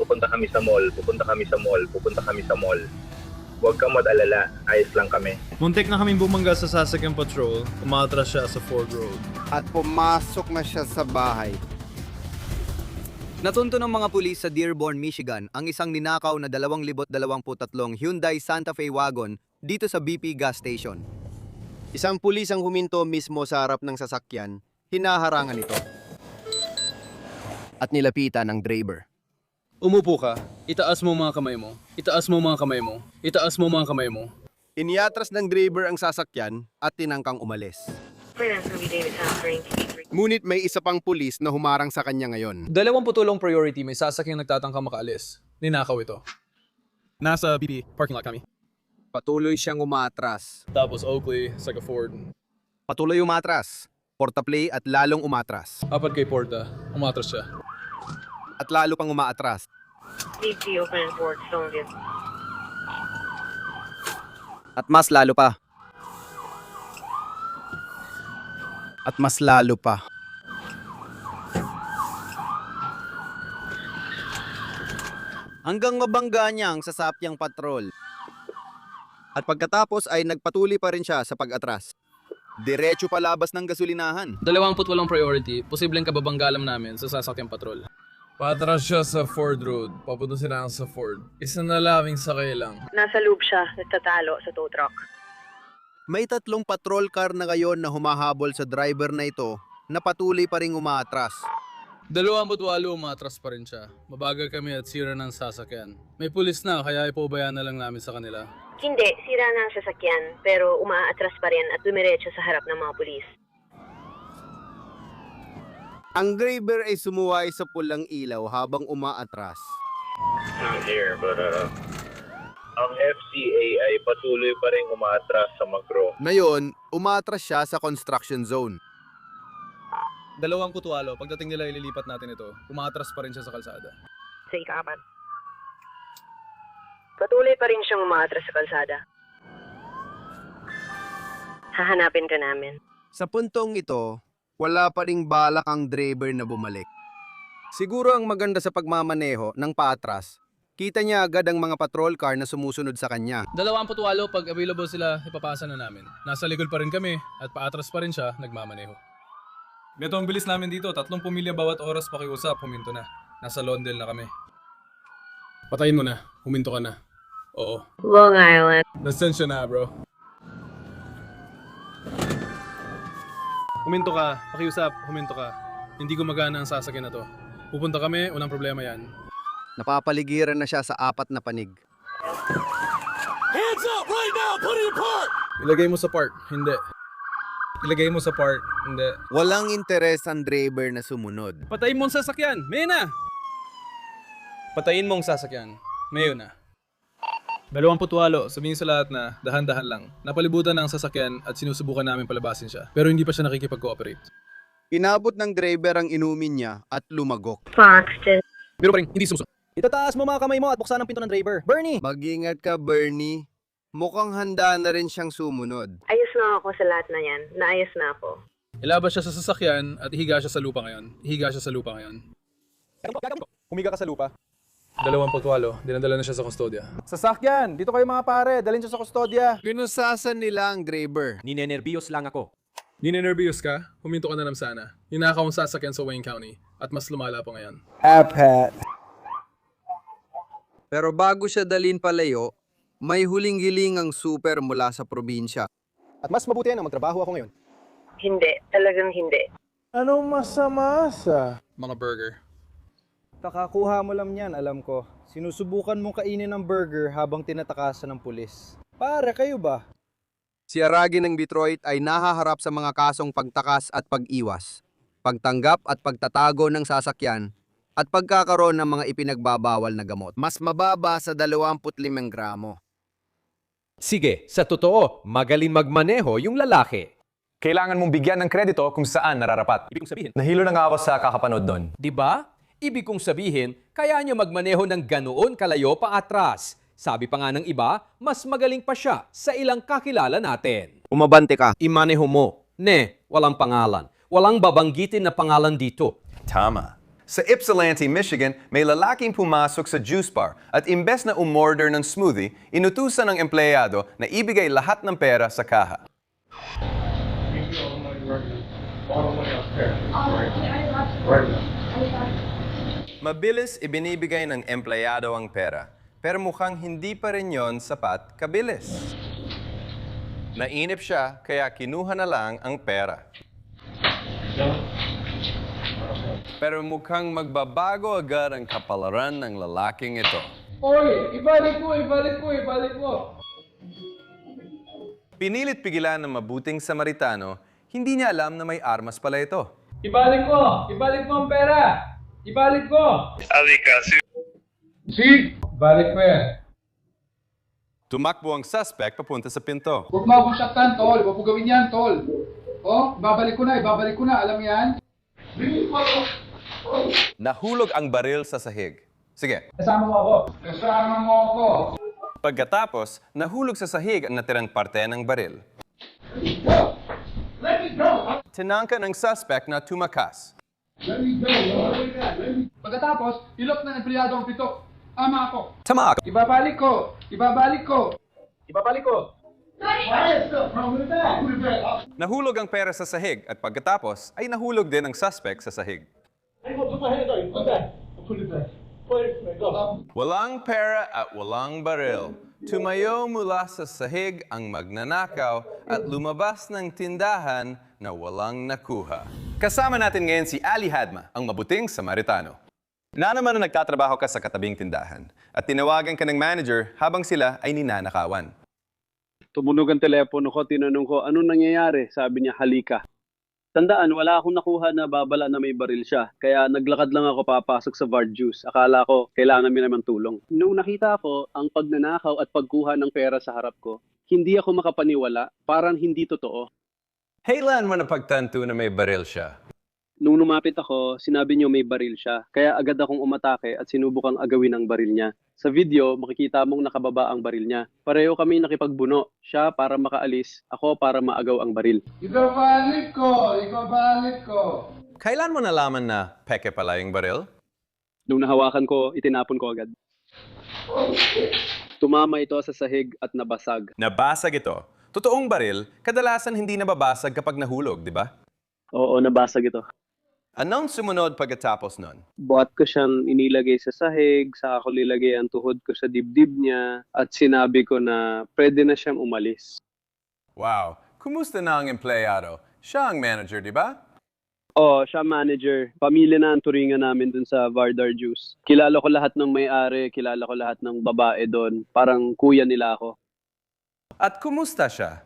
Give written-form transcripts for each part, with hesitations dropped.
pupunta kami sa mall, pupunta kami sa mall, pupunta kami sa mall. Huwag kang mag-alala, ayos lang kami. Muntik na kaming bumangga sa sasakyan patrol, umatras siya sa Ford Road. At pumasok na siya sa bahay. Natunto ng mga pulis sa Dearborn, Michigan ang isang ninakaw na 223 Hyundai Santa Fe wagon dito sa BP gas station. Isang pulis ang huminto mismo sa harap ng sasakyan, hinaharangan ito. At nilapitan ng driver. Umupo ka. Itaas mo mga kamay mo. Itaas mo mga kamay mo. Itaas mo mga kamay mo. Iniatras ng driver ang sasakyan at tinangkang umalis. Ngunit may isa pang pulis na humarang sa kanya ngayon. 20 tulong priority may sasakyang nagtatangka makaalis. Ninakaw ito. Nasa BP parking lot kami. Patuloy siyang umatras. Tapos Oakley, Sega Ford. Patuloy umatras. Portaplay at lalong umatras. Apat kay Porta. Umatras siya. At lalo pang umaatras. BP open and forward, Stoneview. At mas lalo pa. At mas lalo pa. Hanggang mabangga niya ang sasapyang patrol. At pagkatapos ay nagpatuloy pa rin siya sa pag-atras. Diretso palabas ng gasolinahan. 28 priority. Posibleng kababanggalam namin sa sasakyang patrol. Patras siya sa Ford Road. Papunta sila sa Ford. Isa na laming sakay lang. Nasa loop siya, nagtatalo sa tow truck. May 3 patrol car na ngayon na humahabol sa driver na ito na patuloy pa rin umaatras. 28 umatras pa rin siya. Mabagal kami at sira ng sasakyan. May pulis na kaya ipabayaan na lang namin sa kanila. Hindi, sira na ang sasakyan, pero umaatras pa rin at dumiretso sa harap ng mga pulis. Ang driver ay sumuway sa pulang ilaw habang umaatras. Not here, but ang FCA ay patuloy pa rin umaatras sa Magro. Ngayon, umatras siya sa construction zone. 20 pagdating nila ililipat natin ito. Umatras pa rin siya sa kalsada. Sa ika-4. Patuloy pa rin siyang umaatras sa kalsada. Hahanapin ka namin. Sa puntong ito, wala pa ring balak ang driver na bumalik. Siguro ang maganda sa pagmamaneho ng paatras, kita niya agad ang mga patrol car na sumusunod sa kanya. 28 pag available sila, ipapasa na namin. Nasa likod pa rin kami at paatras pa rin siya, nagmamaneho. Beto, ang bilis namin dito. 30 milya bawat oras pakiusap, huminto na. Nasa Londel na kami. Patayin mo na. Huminto ka na. Oo. Long Island. Nasensya na, bro. Huminto ka. Pakiusap. Huminto ka. Hindi gumagana ang sasakyan na to. Pupunta kami, unang problema yan. Napapaligiran na siya sa 4 na panig. Hands up right now! Put it in park! Ilagay mo sa park. Hindi. Ilagay mo sa park. Hindi. Walang interes ang driver na sumunod. Patayin mo ang sasakyan. Mayo na! Patayin mo ang sasakyan. Mayo na. 28, sabihin sa lahat na dahan-dahan lang. Napalibutan na ang sasakyan at sinusubukan namin palabasin siya. Pero hindi pa siya nakikipag-cooperate. Inabot ng driver ang inumin niya at lumagok. Foxton. Pero pa rin, hindi sumusunod. Itataas mo mga kamay mo at buksan ang pinto ng driver. Bernie! Mag-ingat ka, Bernie. Mukhang handa na rin siyang sumunod. Ayos na ako sa lahat na yan. Naayos na ako. Ilabas siya sa sasakyan at ihiga siya sa lupa ngayon. Ihiga siya sa lupa ngayon. Humiga ka sa lupa. 28, dinadala na siya sa kustodya. Sasakyan! Dito kayo mga pare, dalhin siya sa kustodya. Pinusasan nila ang driver. Ninenervyos lang ako. Ninenervyos ka? Huminto ka na lang sana. Hinakaw ang sasakyan sa Wayne County at mas lumala pa ngayon. Apat. Pero bago siya dalhin palayo, may huling-giling ang super mula sa probinsya. At mas mabuti na magtrabaho ako ngayon. Hindi, talagang hindi. Anong masama sa? Mga burger. Kakakuha mo lang yan, alam ko. Sinusubukan mong kainin ng burger habang tinatakasan ng pulis. Para kayo ba? Si Aragi ng Detroit ay nahaharap sa mga kasong pagtakas at pag-iwas, pagtanggap at pagtatago ng sasakyan, at pagkakaroon ng mga ipinagbabawal na gamot. Mas mababa sa 25 gramo. Sige, sa totoo, magaling magmaneho yung lalaki. Kailangan mong bigyan ng kredito kung saan nararapat. Ibig sabihin, Nahilo na nga ako sa kakapanood doon. Di ba? Ibig kong sabihin, kaya niya magmaneho ng ganoon kalayo pa atras. Sabi pa nga ng iba, mas magaling pa siya sa ilang kakilala natin. Umabante ka. Imaneho mo. Ne, walang pangalan. Walang babanggitin na pangalan dito. Tama. Sa Ypsilanti, Michigan, may lalaking pumasok sa juice bar at imbes na umorder ng smoothie, inutusan ng empleyado na ibigay lahat ng pera sa kaha. Mabilis ibinibigay ng empleyado ang pera, pero mukhang hindi pa rin yon sapat kabilis. Nainip siya, kaya kinuha na lang ang pera. Pero mukhang magbabago agad ang kapalaran ng lalaking ito. Oy! Ibalik mo! Pinilit pigilan ng mabuting Samaritano, hindi niya alam na may armas pala ito. Ibalik mo ang pera! Ibalik mo! Balik mo yan. Tumakbo ang suspect papunta sa pinto. Huwag mo akong saktan, tol. Huwag mo gawin yan, tol. Oh, ibabalik ko na. Alam mo yan? Nahulog ang baril sa sahig. Sige. Kasama mo ako. Pagkatapos, nahulog sa sahig ang natirang parte ng baril. Tinangka ng suspect na tumakas. Pagkatapos, ilok ng empleyado ang pito. Ama ako. Tama! Ibabalik ko. Nahulog ang pera sa sahig at pagkatapos ay nahulog din ang suspect sa sahig. Walang pera at walang baril. Tumayo mula sa sahig ang magnanakaw at lumabas ng tindahan na walang nakuha. Kasama natin ngayon si Ali Hadma, ang mabuting Samaritano. Na naman na nagtatrabaho ka sa katabing tindahan at tinawagan ka ng manager habang sila ay ninanakawan. Tumunog ang telepono ko, tinanong ko, anong nangyayari? Sabi niya, halika. Tandaan, wala akong nakuha na babala na may baril siya. Kaya naglakad lang ako papasok sa Vard Juice. Akala ko, kailangan namin naman tulong. Nung nakita ko ang pagnanakaw at pagkuha ng pera sa harap ko, hindi ako makapaniwala, parang hindi totoo. Kailan mo napagtanto na may baril siya? Nung lumapit ako, sinabi niyo may baril siya. Kaya agad akong umatake at sinubukang agawin ang baril niya. Sa video, makikita mong nakababa ang baril niya. Pareho kami nakipagbuno. Siya para makaalis, ako para maagaw ang baril. Ibabalik ko. Kailan mo nalaman na peke pala yung baril? Nung nahawakan ko, itinapon ko agad. Tumama ito sa sahig at nabasag. Nabasag ito. Totoong baril, kadalasan hindi nababasag kapag nahulog, di ba? Oo, nabasag ito. Anong sumunod pagkatapos nun? Buhat ko siyang inilagay sa sahig, saka ko nilagay ang tuhod ko sa dibdib niya, at sinabi ko na pwede na siyang umalis. Wow, kumusta na ang empleyado? Siya ang manager, di ba? Oo, siya manager. Pamilya na ang turingan namin dun sa Vardar Juice. Kilala ko lahat ng may-ari, kilala ko lahat ng babae doon. Parang kuya nila ako. At kumusta siya?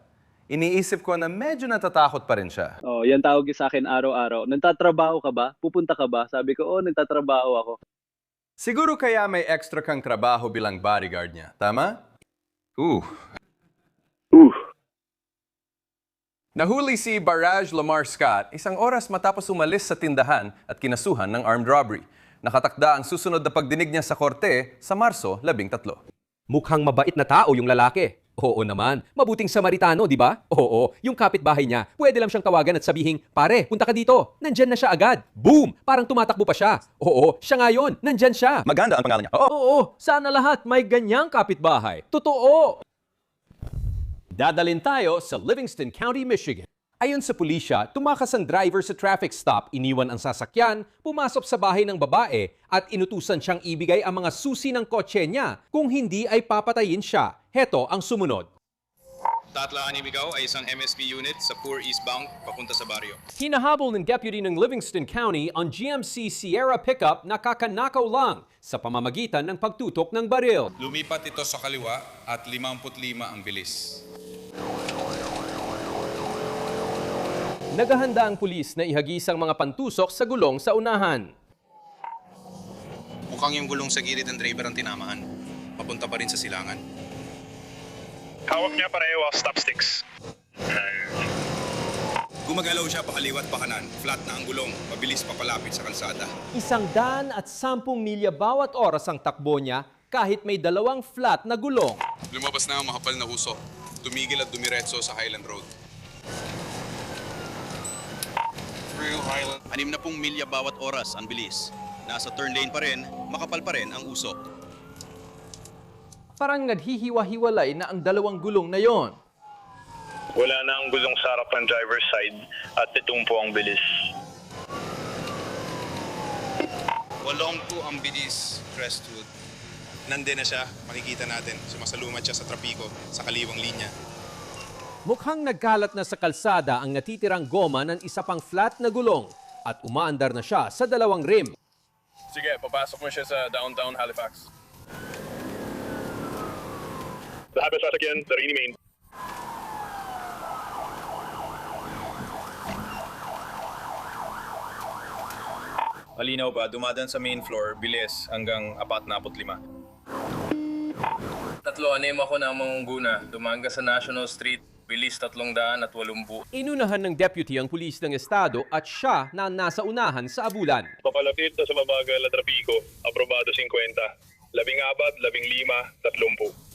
Iniisip ko na medyo natatakot pa rin siya. Oh, yan tawag sa akin araw-araw. Nagtatrabaho ka ba? Pupunta ka ba? Sabi ko, nagtatrabaho ako. Siguro kaya may extra kang trabaho bilang bodyguard niya, tama? Nahuli si Barrage Lamar Scott 1 oras matapos umalis sa tindahan at kinasuhan ng armed robbery. Nakatakda ang susunod na pagdinig niya sa korte sa Marso 13. Mukhang mabait na tao yung lalaki. Oo naman, mabuting Samaritano, di ba? Oo, yung kapitbahay niya, pwede lang siyang tawagan at sabihing, pare, punta ka dito. Nandyan na siya agad. Boom! Parang tumatakbo pa siya. Oo, siya nga yun. Nandyan siya. Maganda ang pangalan niya. Oo, sana lahat may ganyang kapitbahay. Totoo! Dadalin tayo sa Livingston County, Michigan. Ayon sa pulisya, tumakas ang driver sa traffic stop, iniwan ang sasakyan, pumasok sa bahay ng babae at inutusan siyang ibigay ang mga susi ng kotse niya. Kung hindi ay papatayin siya. Heto ang sumunod. Tatlaan ibigaw ay isang MSP unit sa Poor Eastbound papunta sa baryo. Hinahabol ng deputy ng Livingston County ang GMC Sierra pickup na kakanakaw lang sa pamamagitan ng pagtutok ng baril. Lumipat ito sa kaliwa at 55 ang bilis. Naghahanda ang pulis na ihagis ang mga pantusok sa gulong sa unahan. Mukhang yung gulong sa gilid ng driver ang tinamaan. Papunta pa rin sa silangan. Hawak niya pareho ang stop sticks. Gumagalaw siya pakaliwat pa kanan. Flat na ang gulong. Mabilis papalapit sa kalsada. 110 milya bawat oras ang takbo niya kahit may 2 flat na gulong. Lumabas na ang makapal na huso. Tumigil at dumiretso sa Highland Road. 60 milya bawat oras ang bilis. Nasa turn lane pa rin, makapal pa rin ang usok. Parang naghihiwa-hiwalay na ang dalawang gulong na yon. Wala na ang gulong sa harap ng driver's side at itong po ang bilis. 8 po ang bilis, Crestwood. Nandun na siya, makikita natin. Sumasalumad siya sa trapiko, sa kaliwang linya. Mukhang nagkalat na sa kalsada ang natitirang goma ng isa pang flat na gulong at umaandar na siya sa dalawang rim. Sige, papasok mo siya sa downtown Halifax. Lahat ng sasakyan, Darini Main. Malinaw ba, dumadaan sa main floor, bilis hanggang 45. 3-6 ako na mangungguna. Dumaan ka sa National Street, bilis 380. Inunahan ng deputy ang pulis ng estado at siya na nasa unahan sa abulan. Papalapit na sa mabagal na trapiko, aprobado 50. 14, 15, 30.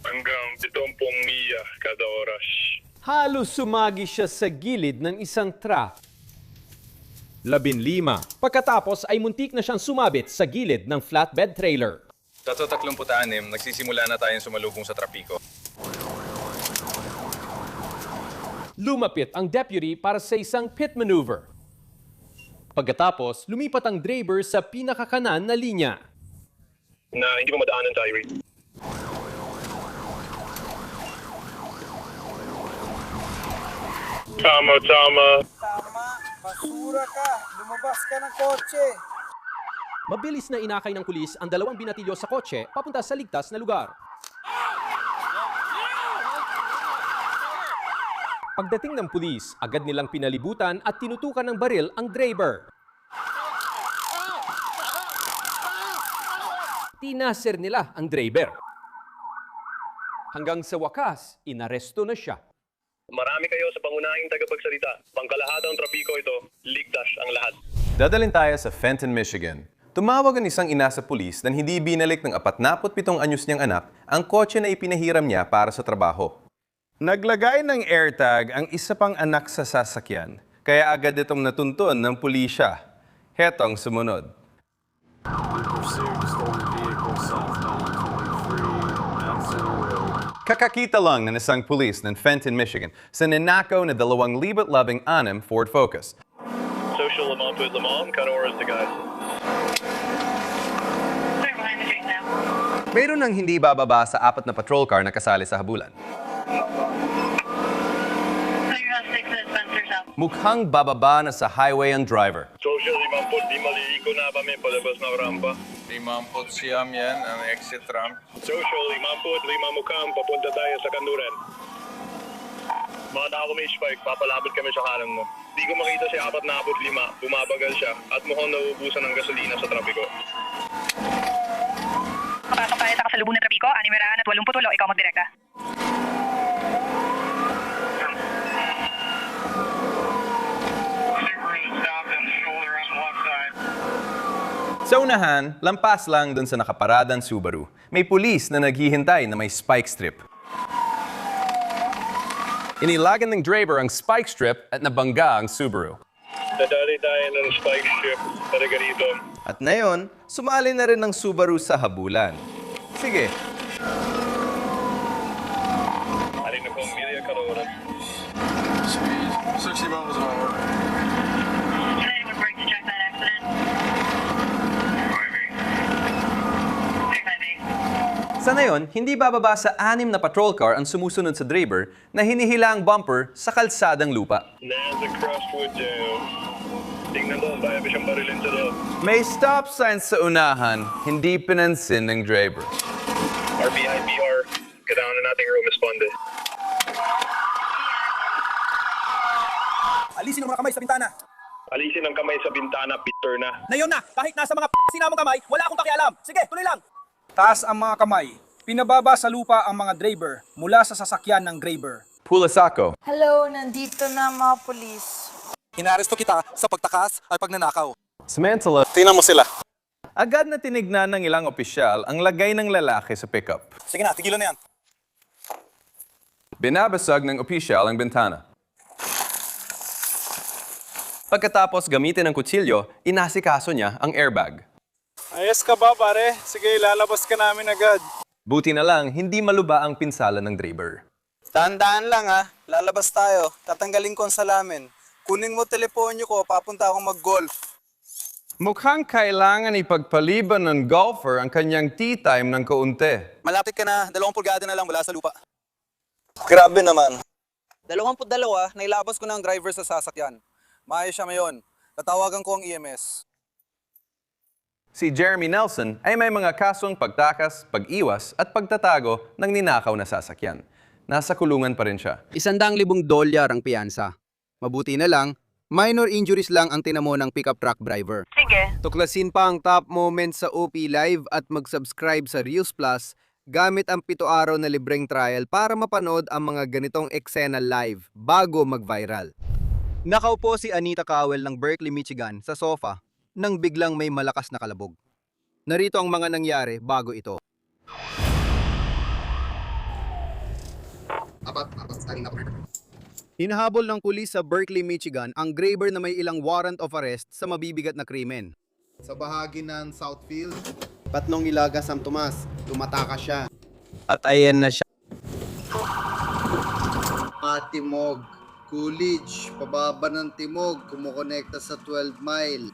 Hanggang 70 milya kada oras. Halos sumagi siya sa gilid ng isang truck. 15. Pagkatapos ay muntik na siyang sumabit sa gilid ng flatbed trailer. Sa 36, nagsisimula na tayong sumalubong sa trapiko. Lumapit ang deputy para sa isang pit maneuver. Pagkatapos, lumipat ang driver sa pinakakanan na linya. Na hindi mo madaanan sa highway. Tama. Tama, basura ka. Lumabas ka ng kotse. Mabilis na inakay ng pulis ang dalawang binatilyo sa kotse papunta sa ligtas na lugar. Pagdating ng pulis, agad nilang pinalibutan at tinutukan ng baril ang driver. Tinasir nila ang driver. Hanggang sa wakas, inaresto na siya. Marami kayo sa pangunahing tagapagsalita. Pangkalahatang trapiko ito, ligtas ang lahat. Dadalhin tayo sa Fenton, Michigan. Tumawag ang isang ina sa pulis na hindi binalik ng 47 anyos niyang anak ang kotse na ipinahiram niya para sa trabaho. Naglagay ng AirTag ang isa pang anak sa sasakyan, kaya agad itong natuntun ng pulisya. Hetong sumunod. Kakakita lang ng isang pulis ng Fenton, Michigan sa ninakaw na 216 Ford Focus. Social Lamont with Lamont, cut oras to guys. Mayroon nang hindi bababa sa 4 na patrol car na kasali sa habulan. Mukhang bababa na sa highway ang driver. Social 50, di maliliko na kami palabas ng rampa. 50 siyam yan, ang exit ramp. Social 50, 5 mukam, papunta tayo sa kanduran. Mga tao may spike, papalapit kami sa kanan mo. Di ko makita si 45, bumabagal siya at mukhang nauubusan ng gasolina sa trapiko. Papasok tayo sa kasalubong ng trapiko, 6 at 88, ikaw magdirekta. Sa unahan, lampas lang dun sa nakaparadang Subaru. May pulis na naghihintay na may spike strip. Inilagan ng driver ang spike strip at nabangga ang Subaru. Dadali tayo ng spike strip para ganito. At ngayon, sumali na rin ng Subaru sa habulan. Sige. Alin na pong milya kada oras. 60 miles an hour. Sa ngayon, hindi bababa sa 6 na patrol car ang sumusunod sa driver na hinihila ang bumper sa kalsadang lupa. Nasa Crestwood down. Tingnan doon, baya pa siyang barilin sa doon. May stop sign sa unahan, hindi pinansin ng driver. RBI, BR. Kailangan na nating room responde. Alisin ang mga kamay sa bintana. Alisin ang kamay sa bintana, Peter na. Ngayon na, kahit nasa mga sinamong kamay, wala akong pakialam. Sige, tuloy lang. Taas ang mga kamay. Pinababa sa lupa ang mga driver mula sa sasakyan ng driver. Pulasako. Hello, nandito na mga polis. Inaresto kita sa pagtakas at pagnanakaw. Samantha, Tingnan mo sila. agad na tinignan ng ilang opisyal ang lagay ng lalaki sa pickup. Sige na, tigilan na yan. Binabasag ng opisyal ang bintana. Pagkatapos gamitin ng kutsilyo, inasikaso niya ang airbag. Ayos ka ba, pare? Sige, lalabas ka namin agad. Buti na lang, hindi maluba ang pinsala ng driver. Tandaan lang ha, lalabas tayo. Tatanggalin ko ang salamin. Kunin mo teleponyo ko, papunta akong mag-golf. Mukhang kailangan ipagpaliban ng golfer ang kanyang tea time ng kaunti. Malapit ka na, 2 pulgada na lang mula sa lupa. Grabe naman. 22, nailabas ko na ang driver sa sasakyan. Maayos siya ngayon. Tatawagan ko ang EMS. Si Jeremy Nelson ay may mga kasong pagtakas, pag-iwas at pagtatago ng ninakaw na sasakyan. Nasa kulungan pa rin siya. $100,000 ang piyansa. Mabuti na lang, minor injuries lang ang tinamo ng pickup truck driver. Sige. Tuklasin pa ang top moments sa OP Live at mag-subscribe sa Reels Plus gamit ang 7 araw na libreng trial para mapanood ang mga ganitong eksena live bago mag-viral. Nakaupo si Anita Cowell ng Berkeley, Michigan sa sofa nang biglang may malakas na kalabog. Narito ang mga nangyari bago ito. Hinahabol ng pulis sa Berkeley, Michigan ang grabber na may ilang warrant of arrest sa mabibigat na krimen. Sa bahagi ng Southfield, 3 Ilaga San Tomas, tumataka siya. At ayan na siya. Timog, Coolidge, pababa ng Timog, kumukonekta sa 12 Mile.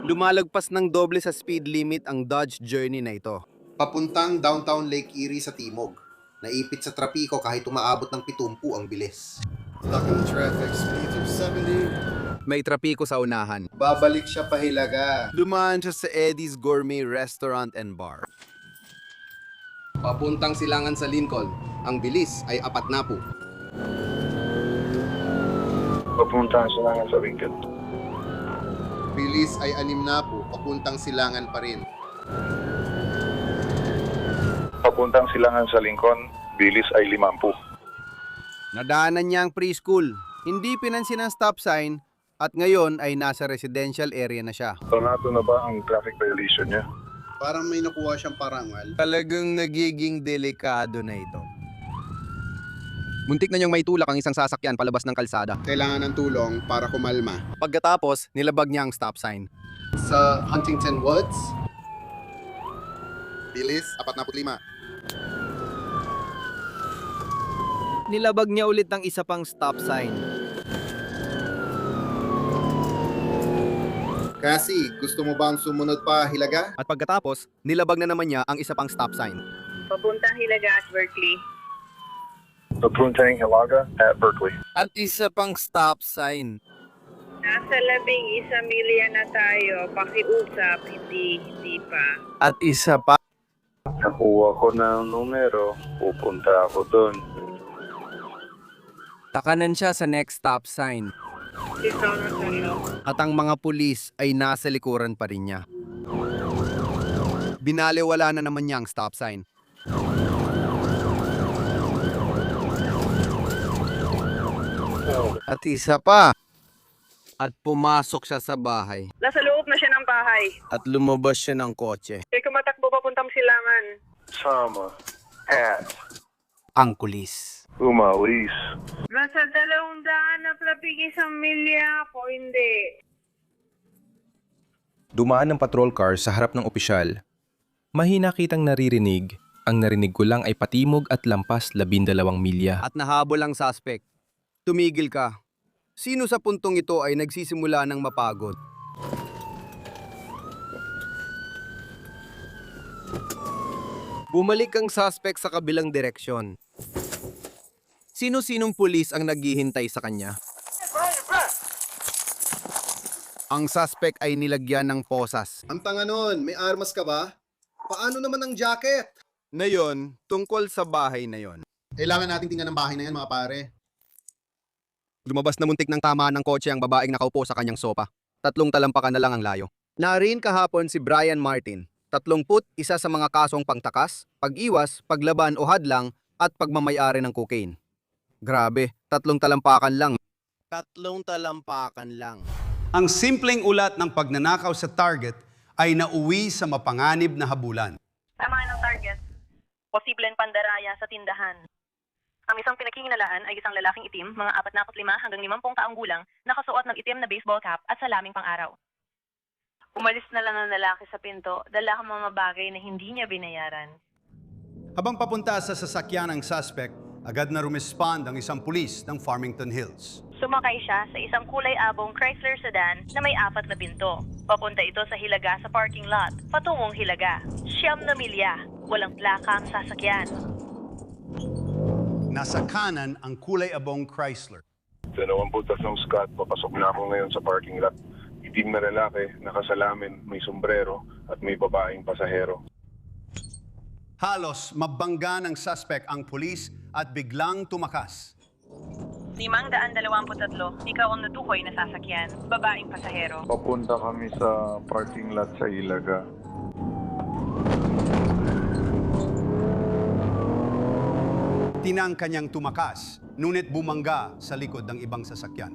Lumalagpas ng doble sa speed limit ang Dodge Journey na ito. Papuntang downtown Lake Erie sa Timog. Naipit sa trapiko kahit umaabot ng 70 ang bilis. Stuck in traffic, speed of 70. May trapiko sa unahan. Babalik siya pa Hilaga. Dumaan siya sa Eddie's Gourmet Restaurant and Bar. Papuntang Silangan sa Lincoln. Ang bilis ay 4 na po. Papuntang Silangan sa Lincoln. Bilis ay 6 na po. Papuntang Silangan pa rin. Papuntang Silangan sa Lincoln, bilis ay 50. Nadaanan niya ang preschool. Hindi pinansin ang stop sign at ngayon ay nasa residential area na siya. Pangato na ba ang traffic violation niya? Parang may nakuha siyang parangal. Talagang nagiging delikado na ito. Muntik na niyang maitulak ang isang sasakyan palabas ng kalsada. Kailangan ng tulong para kumalma. Pagkatapos, nilabag niya ang stop sign. Sa Huntington Woods, bilis 45. Nilabag niya ulit ang isa pang stop sign. Kasi, gusto mo bang sumunod pa Hilaga? At pagkatapos, nilabag na naman niya ang isa pang stop sign. Papuntang Hilaga at Berkeley. Papuntang Hilaga at Berkeley. At isa pang stop sign. Nasa 11 milya na tayo. Pakiusap, hindi pa. At isa pa. Nakuha ko ng numero, pupunta ako doon. Takanan siya sa next stop sign. At ang mga pulis ay nasa likuran pa rin niya. Binaliwala na naman niya ang stop sign. At isa pa. At pumasok siya sa bahay. Nasa loob na siya ng bahay. At lumabas siya ng kotse. Kaya kumatakbo papuntang Silangan. Sama. At. Ang kulis. Umalis. Nasa 200 na plapig 1 milya ako, hindi. Dumaan ng patrol car sa harap ng opisyal. Mahina kitang naririnig. Ang narinig ko lang ay patimog at lampas 12 milya. At nahabol ang suspect. Tumigil ka. Sino sa puntong ito ay nagsisimula ng mapagod? Bumalik ang suspect sa kabilang direksyon. Sino-sinong pulis ang naghihintay sa kanya? Ang suspect ay nilagyan ng posas. Ang tanga nun, may armas ka ba? Paano naman ang jacket? Na yon, tungkol sa bahay na yon. Kailangan nating tingnan ang bahay na yan, mga pare. Lumabas na muntik ng tamaan ng kotse ang babaeng nakaupo sa kanyang sopa. 3 talampakan na lang ang layo. Nariin kahapon si Brian Martin. 30, isa sa mga kasong pangtakas, pag-iwas, paglaban o hadlang at pagmamayari ng cocaine. Grabe, 3 talampakan lang. 3 talampakan lang. Ang simpleng ulat ng pagnanakaw sa target ay nauwi sa mapanganib na habulan. Tama ng target. Posibleng pandaraya sa tindahan. Ang isang pinakihinalaan ay isang lalaking itim, mga 45 hanggang 50 taong gulang, nakasuot ng itim na baseball cap at salaming pang-araw. Umalis na lang ang lalaki sa pinto, dala ang mga bagay na hindi niya binayaran. Habang papunta sa sasakyan ng suspect, agad na rumespond ang isang pulis ng Farmington Hills. Sumakay siya sa isang kulay-abong Chrysler sedan na may 4 na pinto. Papunta ito sa Hilaga sa parking lot, patungong Hilaga. 9 milya, walang plaka ang sasakyan. Nasa kanan ang kulay-abong Chrysler. 23 Scott, papasok na ako ngayon sa parking lot. Itim na lalaki, nakasalamin, may sombrero at may babaeng pasahero. Halos mabangga ng suspect ang pulis at biglang tumakas. 523, ikaw ang natukoy na sasakyan, babaeng pasahero. Papunta kami sa parking lot sa Ilaga. Tinang kanyang tumakas, ngunit bumangga sa likod ng ibang sasakyan.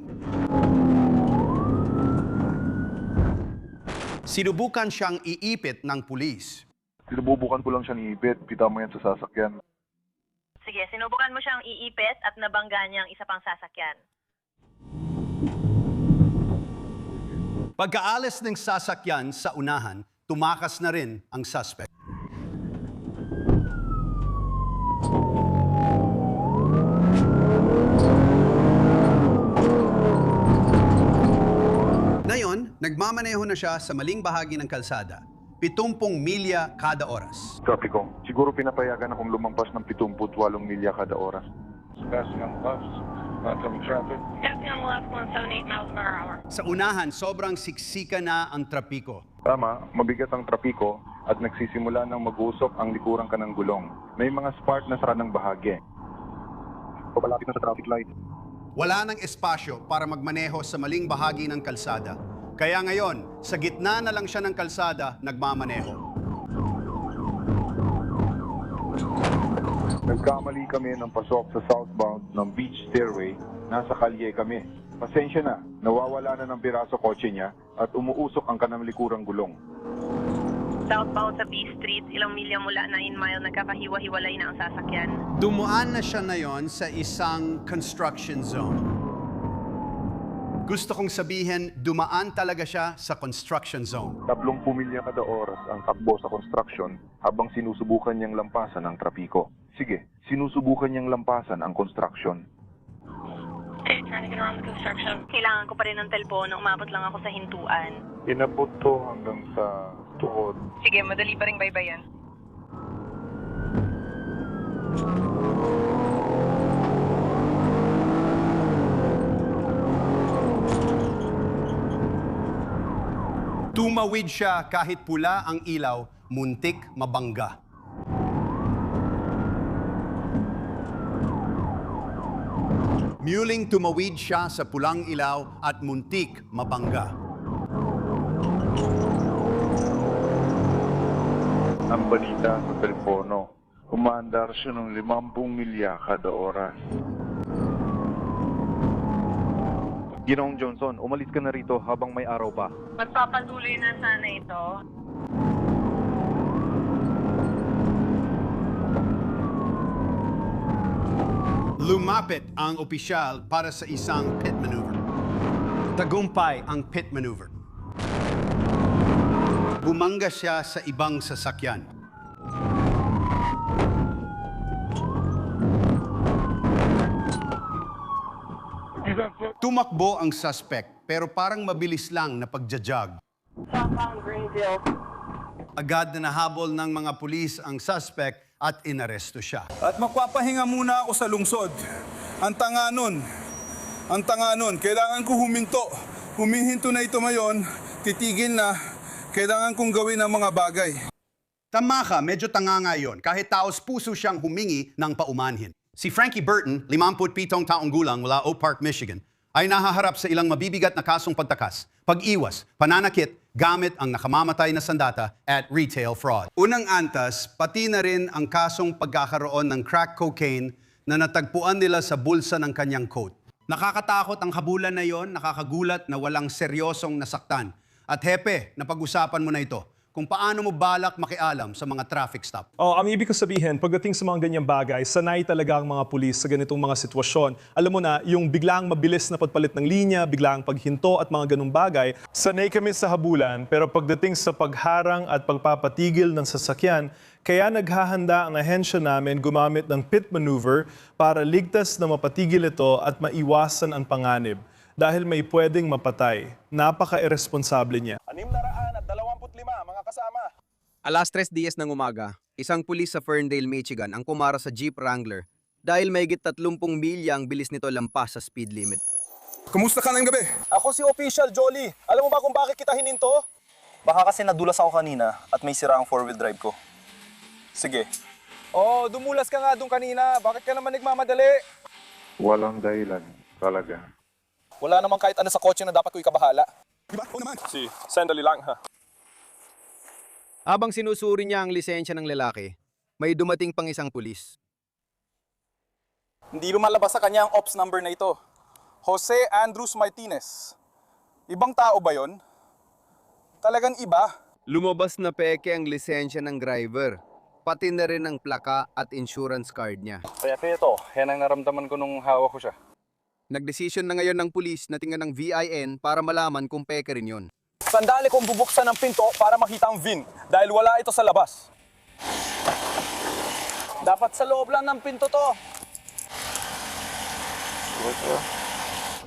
Sinubukan siyang iipit ng pulis. Sinubukan ko lang siyang iipit, pita mo yan sa sasakyan. Sige, sinubukan mo siyang iipit at nabangga niya ang isa pang sasakyan. Pagkaalis ng sasakyan sa unahan, tumakas na rin ang suspect. Ngayon, nagmamaneho na siya sa maling bahagi ng kalsada, 70 milya kada oras. Trapiko, siguro pinapayagan akong lumampas ng 78 milya kada oras. Passing on the bus, not some traffic. Stepping on the left, 178 miles per hour. Sa unahan, sobrang siksika na ang trapiko. Tama, mabigat ang trapiko at nagsisimula ng mag-usok ang likurang kanang gulong. May mga spark na sara ng bahagi. Papalapit na sa traffic light. Wala nang espasyo para magmaneho sa maling bahagi ng kalsada. Kaya ngayon, sa gitna na lang siya ng kalsada, nagmamaneho. Nagkamali kami ng pasok sa southbound ng Beach Stairway. Nasa kalye kami. Pasensya na, nawawala na ng piraso kotse niya at umuusok ang kanang likurang gulong. Southbound sa B Street, ilang milya mula 9 mile, nagkakahiwa-hiwalay na ang sasakyan. Dumuan na siya ngayon sa isang construction zone. Gusto kong sabihin, dumaan talaga siya sa construction zone. 30 milya kada oras ang takbo sa construction habang sinusubukan niyang lampasan ang trapiko. Sige, sinusubukan niyang lampasan ang construction. Kailangan ko pa rin ng telepono, umabot lang ako sa hintuan. Inabot to hanggang sa tuhod. Sige, madali pa rin baybayan. Tumawid siya kahit pula ang ilaw, muntik mabangga. Muling tumawid siya sa pulang ilaw at muntik mabangga. Ang balita sa telepono, umaandar siya ng 50 milya kada oras. Ginoong Johnson, umalis ka na rito habang may araw pa. Magpapatuloy na sana ito. Lumapit ang opisyal para sa isang pit maneuver. Tagumpay ang pit maneuver. Bumangga siya sa ibang sasakyan. Tumakbo ang suspect pero parang mabilis lang na pagjajag. Agad na nahabol ng mga pulis ang suspect at inaresto siya. At magpapahinga muna ako sa lungsod. Ang tanga nun, kailangan ko huminto. Humihinto na ito ngayon, titigil na, kailangan kong gawin ang mga bagay. Tama ka, medyo tanga nga yun, kahit taos puso siyang humingi ng paumanhin. Si Frankie Burton, 57 taong gulang mula Oak Park, Michigan, ay nahaharap sa ilang mabibigat na kasong pagtakas, pag-iwas, pananakit, gamit ang nakamamatay na sandata at retail fraud. Unang antas, pati na rin ang kasong pagkakaroon ng crack cocaine na natagpuan nila sa bulsa ng kanyang coat. Nakakatakot ang habulan na yon, nakakagulat na walang seryosong nasaktan. At hepe, napag-usapan mo na ito. kung paano mo balak makialam sa mga traffic stop. Ang ibig ko sabihin, pagdating sa mga ganyang bagay, sanay talaga ang mga pulis sa ganitong mga sitwasyon. Alam mo na, yung biglang mabilis na pagpalit ng linya, biglang paghinto at mga ganung bagay. Sanay kami sa habulan, pero pagdating sa pagharang at pagpapatigil ng sasakyan, kaya naghahanda ang ahensya namin gumamit ng pit maneuver para ligtas na mapatigil ito at maiwasan ang panganib. Dahil may pwedeng mapatay. Napaka-irresponsable niya. 625 mga kasama. Alas 3:10 ng umaga, isang pulis sa Ferndale, Michigan ang kumara sa Jeep Wrangler dahil mahigit 30 milya ang bilis nito lampas sa speed limit. Kumusta ka ngayong gabi? Ako si Official Jolly. Alam mo ba kung bakit kita hininto? Baka kasi nadulas ako kanina at may sira ang 4-wheel drive ko. Sige. Oh, dumulas ka nga doon kanina. Bakit ka naman nagmamadali? Walang dahilan, talaga. Wala namang kahit ano sa kotse na dapat ko ikabahala. Diba? Oo naman. Si, sandali lang ha. Habang sinusuri niya ang lisensya ng lalaki, may dumating pang isang pulis. Hindi lumalabas sa kanya ang ops number na ito. Jose Andrews Martinez. Ibang tao ba yon? Talagang iba. Lumabas na peke ang lisensya ng driver, pati na rin ang plaka at insurance card niya. Kaya ito, yan ang naramdaman ko nung hawak ko siya. Nagdesisyon na ngayon ng pulis na tingnan ng VIN para malaman kung peke rin yun. Sandali kong bubuksan ang pinto para makita ang VIN dahil wala ito sa labas. Dapat sa loob lang ng pinto to.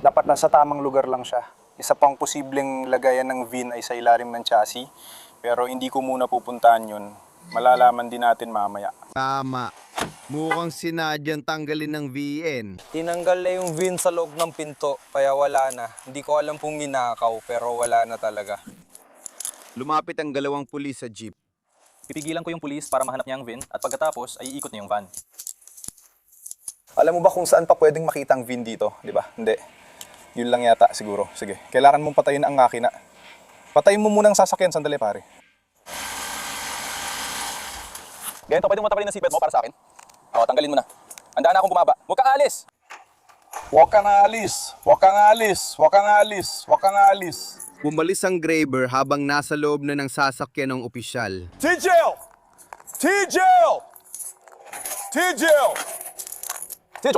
Dapat nasa tamang lugar lang siya. Isa pang posibleng lagayan ng VIN ay sa ilalim ng chassis. Pero hindi ko muna pupuntahan yun. Malalaman din natin mamaya. Tama. Mukhang sinadyang tanggalin ng VIN. Tinanggal na yung VIN sa loob ng pinto, kaya wala na. Hindi ko alam kung ninakaw, pero wala na talaga. Lumapit ang dalawang pulis sa jeep. Pipigilan ko yung pulis para mahanap niya ang VIN at pagkatapos ay iikot niya yung van. Alam mo ba kung saan pa pwedeng makita ang VIN dito, di ba? Hindi. Yun lang yata siguro. Sige, kailangan mong patayin ang makina. Patayin mo muna ang sasakyan, sandali pare. Ganito, pwede mo matapalin ang seatbelt mo para sa akin? O, tanggalin mo na. Handaan na akong bumaba. Huwag kang alis! Huwag kang alis! Huwag kang alis! Huwag kang alis! Huwag kang alis! Pumalis ang driver habang nasa loob na ng sasakyan ng opisyal. Tigil! Tigil! Tigil!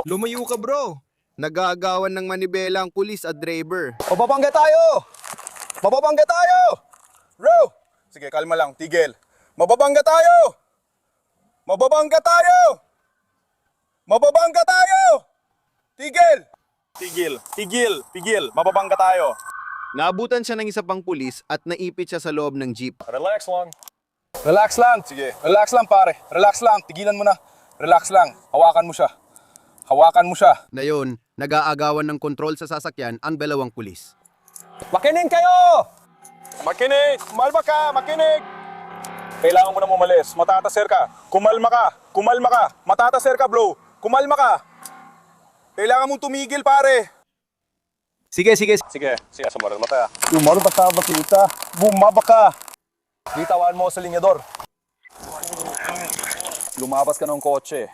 Lumayo ka bro! Nagagawan ng manibela ang pulis at driver. Mababangga tayo! Mababangga tayo! Bro! Sige, kalma lang. Tigil. Mababangga tayo! Mababangga tayo! Mababangga tayo! Tigil! Tigil, tigil, tigil. Mababangga tayo. Naabutan siya ng isa pang pulis at naipit siya sa loob ng jeep. Relax lang. Relax lang. Sige. Relax lang pare. Relax lang. Tigilan mo na. Relax lang. Hawakan mo siya. Hawakan mo siya. Na yun, nag-aagawan ng kontrol sa sasakyan ang dalawang pulis. Makinig kayo! Makinig! Kumalma ka! Makinig! Kailangan mo na umalis. Matataser ka. Kumalma ka. Kumalma ka. Matataser ka, bro. Kumalma ka. Kailangan mong tumigil, pare. Sige, sige. Sige, sumaril mata. Sumaril mata ba kita? Bumaba ka. Bitawan mo sa linyador. Lumabas ka ng kotse.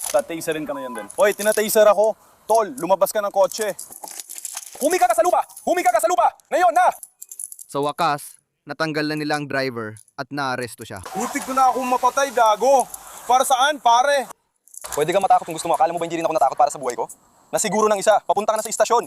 Tataserin ka na yan din. Hoy, tinataser ako. Tol, lumabas ka ng kotse. Humika ka sa lupa! Humika ka sa lupa! Ngayon na! Sa wakas, natanggal na nila ang driver at naaresto siya. Butik ko na akong mapatay, gago. Para saan, pare? Pwede ka matakot kung gusto mo. Akala mo ba hindi rin ako natakot para sa buhay ko? Nasiguro ng isa. Papunta ka na sa istasyon.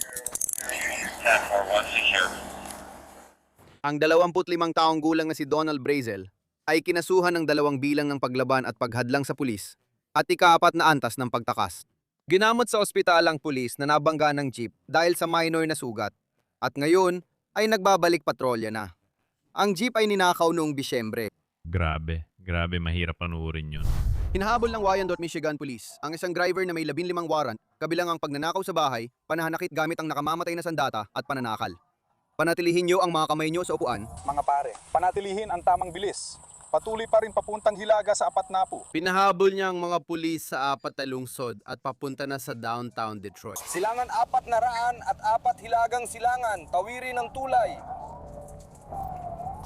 Ang 25 taong gulang na si Donald Brazel ay kinasuhan ng 2 bilang ng paglaban at paghadlang sa pulis at ika-4 na antas ng pagtakas. Ginamot sa ospital ang pulis na nabangga ng jeep dahil sa minor na sugat at ngayon ay nagbabalik patrolya na. Ang jeep ay ninakaw noong Disyembre. Grabe mahirap panuorin yun. Hinahabol ng Wyandotte, Michigan Police ang isang driver na may 15 warrant kabilang ang pagnanakaw sa bahay, pananakit gamit ang nakamamatay na sandata at pananakal. Panatilihin niyo ang mga kamay niyo sa upuan. Mga pare, panatilihin ang tamang bilis. Patuloy pa rin papuntang Hilaga sa Apatnapu. Pinahabol niya ang mga pulis sa 4 na lungsod at papunta na sa downtown Detroit. Silangan 400 at 4 hilagang silangan, tawirin ng tulay.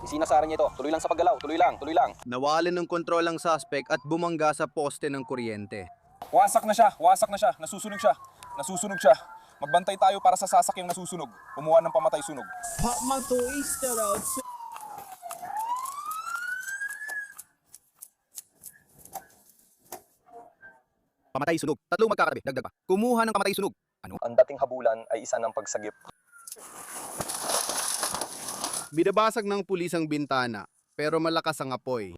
Isinasaran niya ito. Tuloy lang sa paggalaw. Tuloy lang, tuloy lang. Nawalan ng kontrol ang suspect at bumangga sa poste ng kuryente. Wasak na siya, wasak na siya. Nasusunog siya. Nasusunog siya. Magbantay tayo para sa sasakyang nasusunog. Kumuha ng pamatay sunog. Pamatay sunog. 3 magkakatabi. Dagdag pa. Kumuha ng pamatay sunog. Ano? Ang dating habulan ay isa ng pagsagip. Binabasag ng pulis ang bintana, pero malakas ang apoy.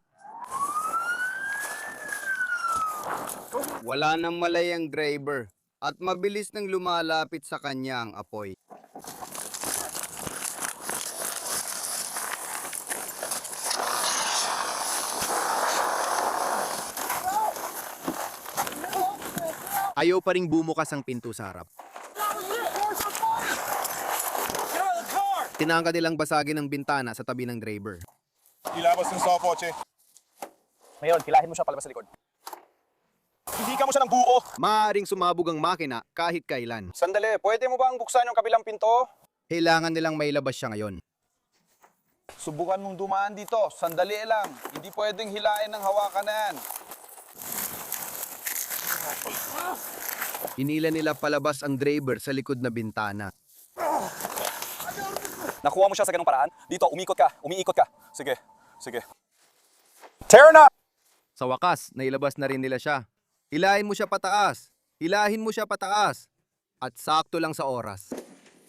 Wala nang malay ang driver at mabilis nang lumalapit sa kanya ang apoy. Ayaw pa ring bumukas ang pinto sa harap. Tinangka nilang basagin ang bintana sa tabi ng driver. Ilabas yung sa kotse. Ngayon, kilahin mo siya palabas sa likod. Hindi ka mo siya ng buo. Maaaring sumabog ang makina kahit kailan. Sandali, pwede mo ba ang buksan yung kabilang pinto? Kailangan nilang mailabas siya ngayon. Subukan mong dumaan dito. Sandali lang. Hindi pwedeng hilain ng hawakan na yan. Inila nila palabas ang driver sa likod na bintana. Nakuha mo siya sa ganung paraan? Dito, umiikot ka. Sige. Tear na! Sa wakas, nailabas na rin nila siya. Hilahin mo siya pataas. At sakto lang sa oras.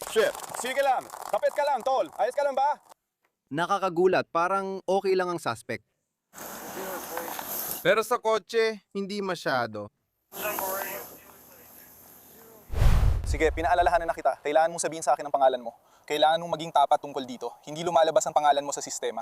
Shit, sige lang. Tapit ka lang, tol. Ayos ka lang ba? Nakakagulat, parang okay lang ang suspect. Pero sa kotse, hindi masyado. Sige, pinaalalahanan na kita. Kailangan mong sabihin sa akin ang pangalan mo. Kailangan mong maging tapat tungkol dito. Hindi lumalabas ang pangalan mo sa sistema.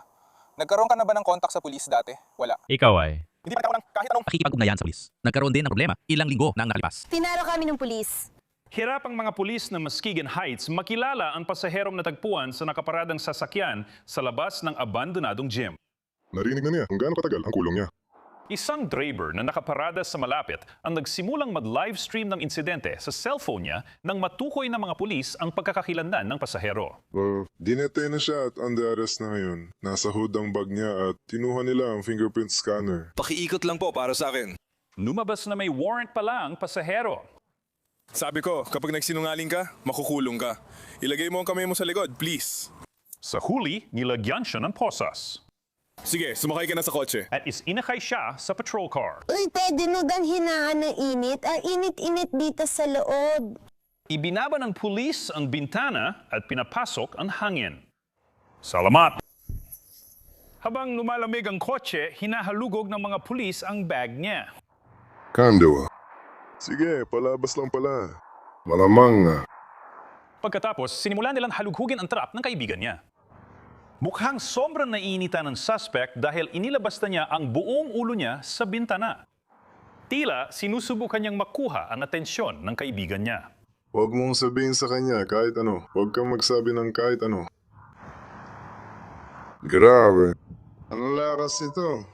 Nagkaroon ka na ba ng contact sa pulis dati? Wala. Ikaw ay. Hindi pa ng kahit anong Nakikipag-ugnayan sa pulis. Nagkaroon din ng problema ilang linggo na ang nakalipas. Tinaro kami ng pulis. Hirap ang mga pulis ng Muskegon Heights makilala ang pasaherong natagpuan sa nakaparadang sasakyan sa labas ng abandonadong gym. Narinig na niya kung gaano katagal ang kulong niya. Isang driver na nakaparada sa malapit ang nagsimulang mag-livestream ng insidente sa cellphone niya nang matukoy ng mga pulis ang pagkakakilanlan ng pasahero. Dinete na siya at under arrest na ngayon. Nasa hood ang bag niya at tinuha nila ang fingerprint scanner. Pakiikot lang po para sa akin. Lumabas na may warrant pala ang pasahero. Sabi ko, kapag nagsinungaling ka, makukulong ka. Ilagay mo ang kamay mo sa likod, please. Sa huli, nilagyan siya ng posas. Sige, sumakay ka na sa kotse. At isinakay siya sa patrol car. Uy, pwede mo bang hinaan ng init? Ang init-init dito sa loob. Ibinaba ng pulis ang bintana at pinapasok ang hangin. Salamat! Habang lumalamig ang kotse, hinahalugog ng mga pulis ang bag niya. Kandawa. Sige, palabas lang pala. Malamang nga. Pagkatapos, sinimulan nilang halughugin ang trap ng kaibigan niya. Mukhang sobrang naiinitan ng suspect dahil inilabas na niya ang buong ulo niya sa bintana. Tila sinusubukan niyang makuha ang atensyon ng kaibigan niya. Huwag mong sabihin sa kanya kahit ano. Huwag kang magsabi ng kahit ano. Grabe. Ang lakas nito.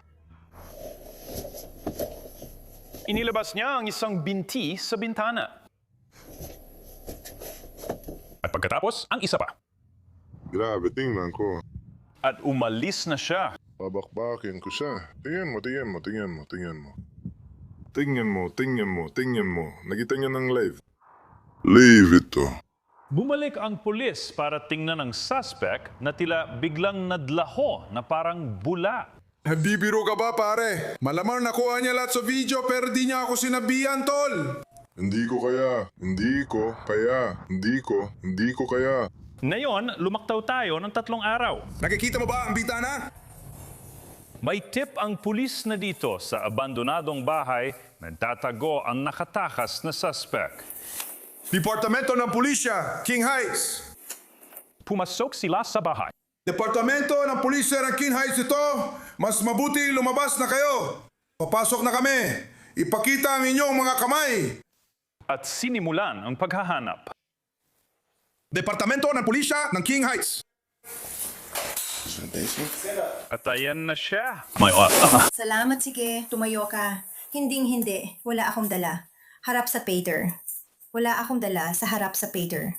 Inilabas niya ang isang binti sa bintana. At pagkatapos, ang isa pa. Grabe, tingnan ko. At umalis na siya. Babakbakin ko siya. Tingnan mo. Nakita niya ng live. Leave ito. Bumalik ang pulis para tingnan ang suspect na tila biglang nadlaho na parang bula. Hindi biro ka ba, pare? Malamang nakuha niya lahat sa video pero di niya ako sinabihan, tol. Hindi ko kaya. Ngayon, lumaktaw tayo ng 3 araw. Nakikita mo ba ang bitana? May tip ang pulis na dito sa abandonadong bahay na tatago ang nakatakas na suspect. Departamento ng Pulisya, King Heights. Pumasok sila sa bahay. Departamento ng Pulisya ng King Heights ito. Mas mabuti lumabas na kayo. Papasok na kami. Ipakita ang inyong mga kamay. At sinimulan ang paghahanap. Departamento ng Pulisya ng King Heights. At ayan na siya. Salamat, sige. Tumayo ka. Hinding-hindi. Wala akong dala. Harap sa Peter. Wala akong dala sa harap sa Peter.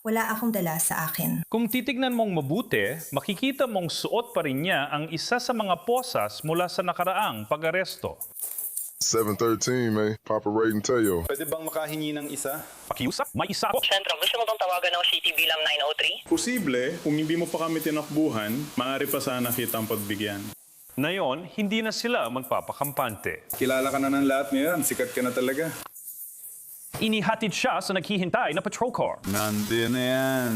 Wala akong dala sa akin. Kung titignan mong mabuti, makikita mong suot pa rin niya ang isa sa mga posas mula sa nakaraang pag-aresto. 713, may. Papa Raiden Teo. Pwede bang makahingi ng isa? Pakiusap, may isa ako. Sentro, gusto mo bang tawagan ng city bilang 903? Posible, kung hindi mo pa kami tinakbuhan, maaari pa sana kitang pagbigyan. Ngayon, hindi na sila magpapakampante. Kilala ka na ng lahat ngayon. Sikat ka na talaga. Inihatid siya sa naghihintay na patrol car. Nandiyan na yan.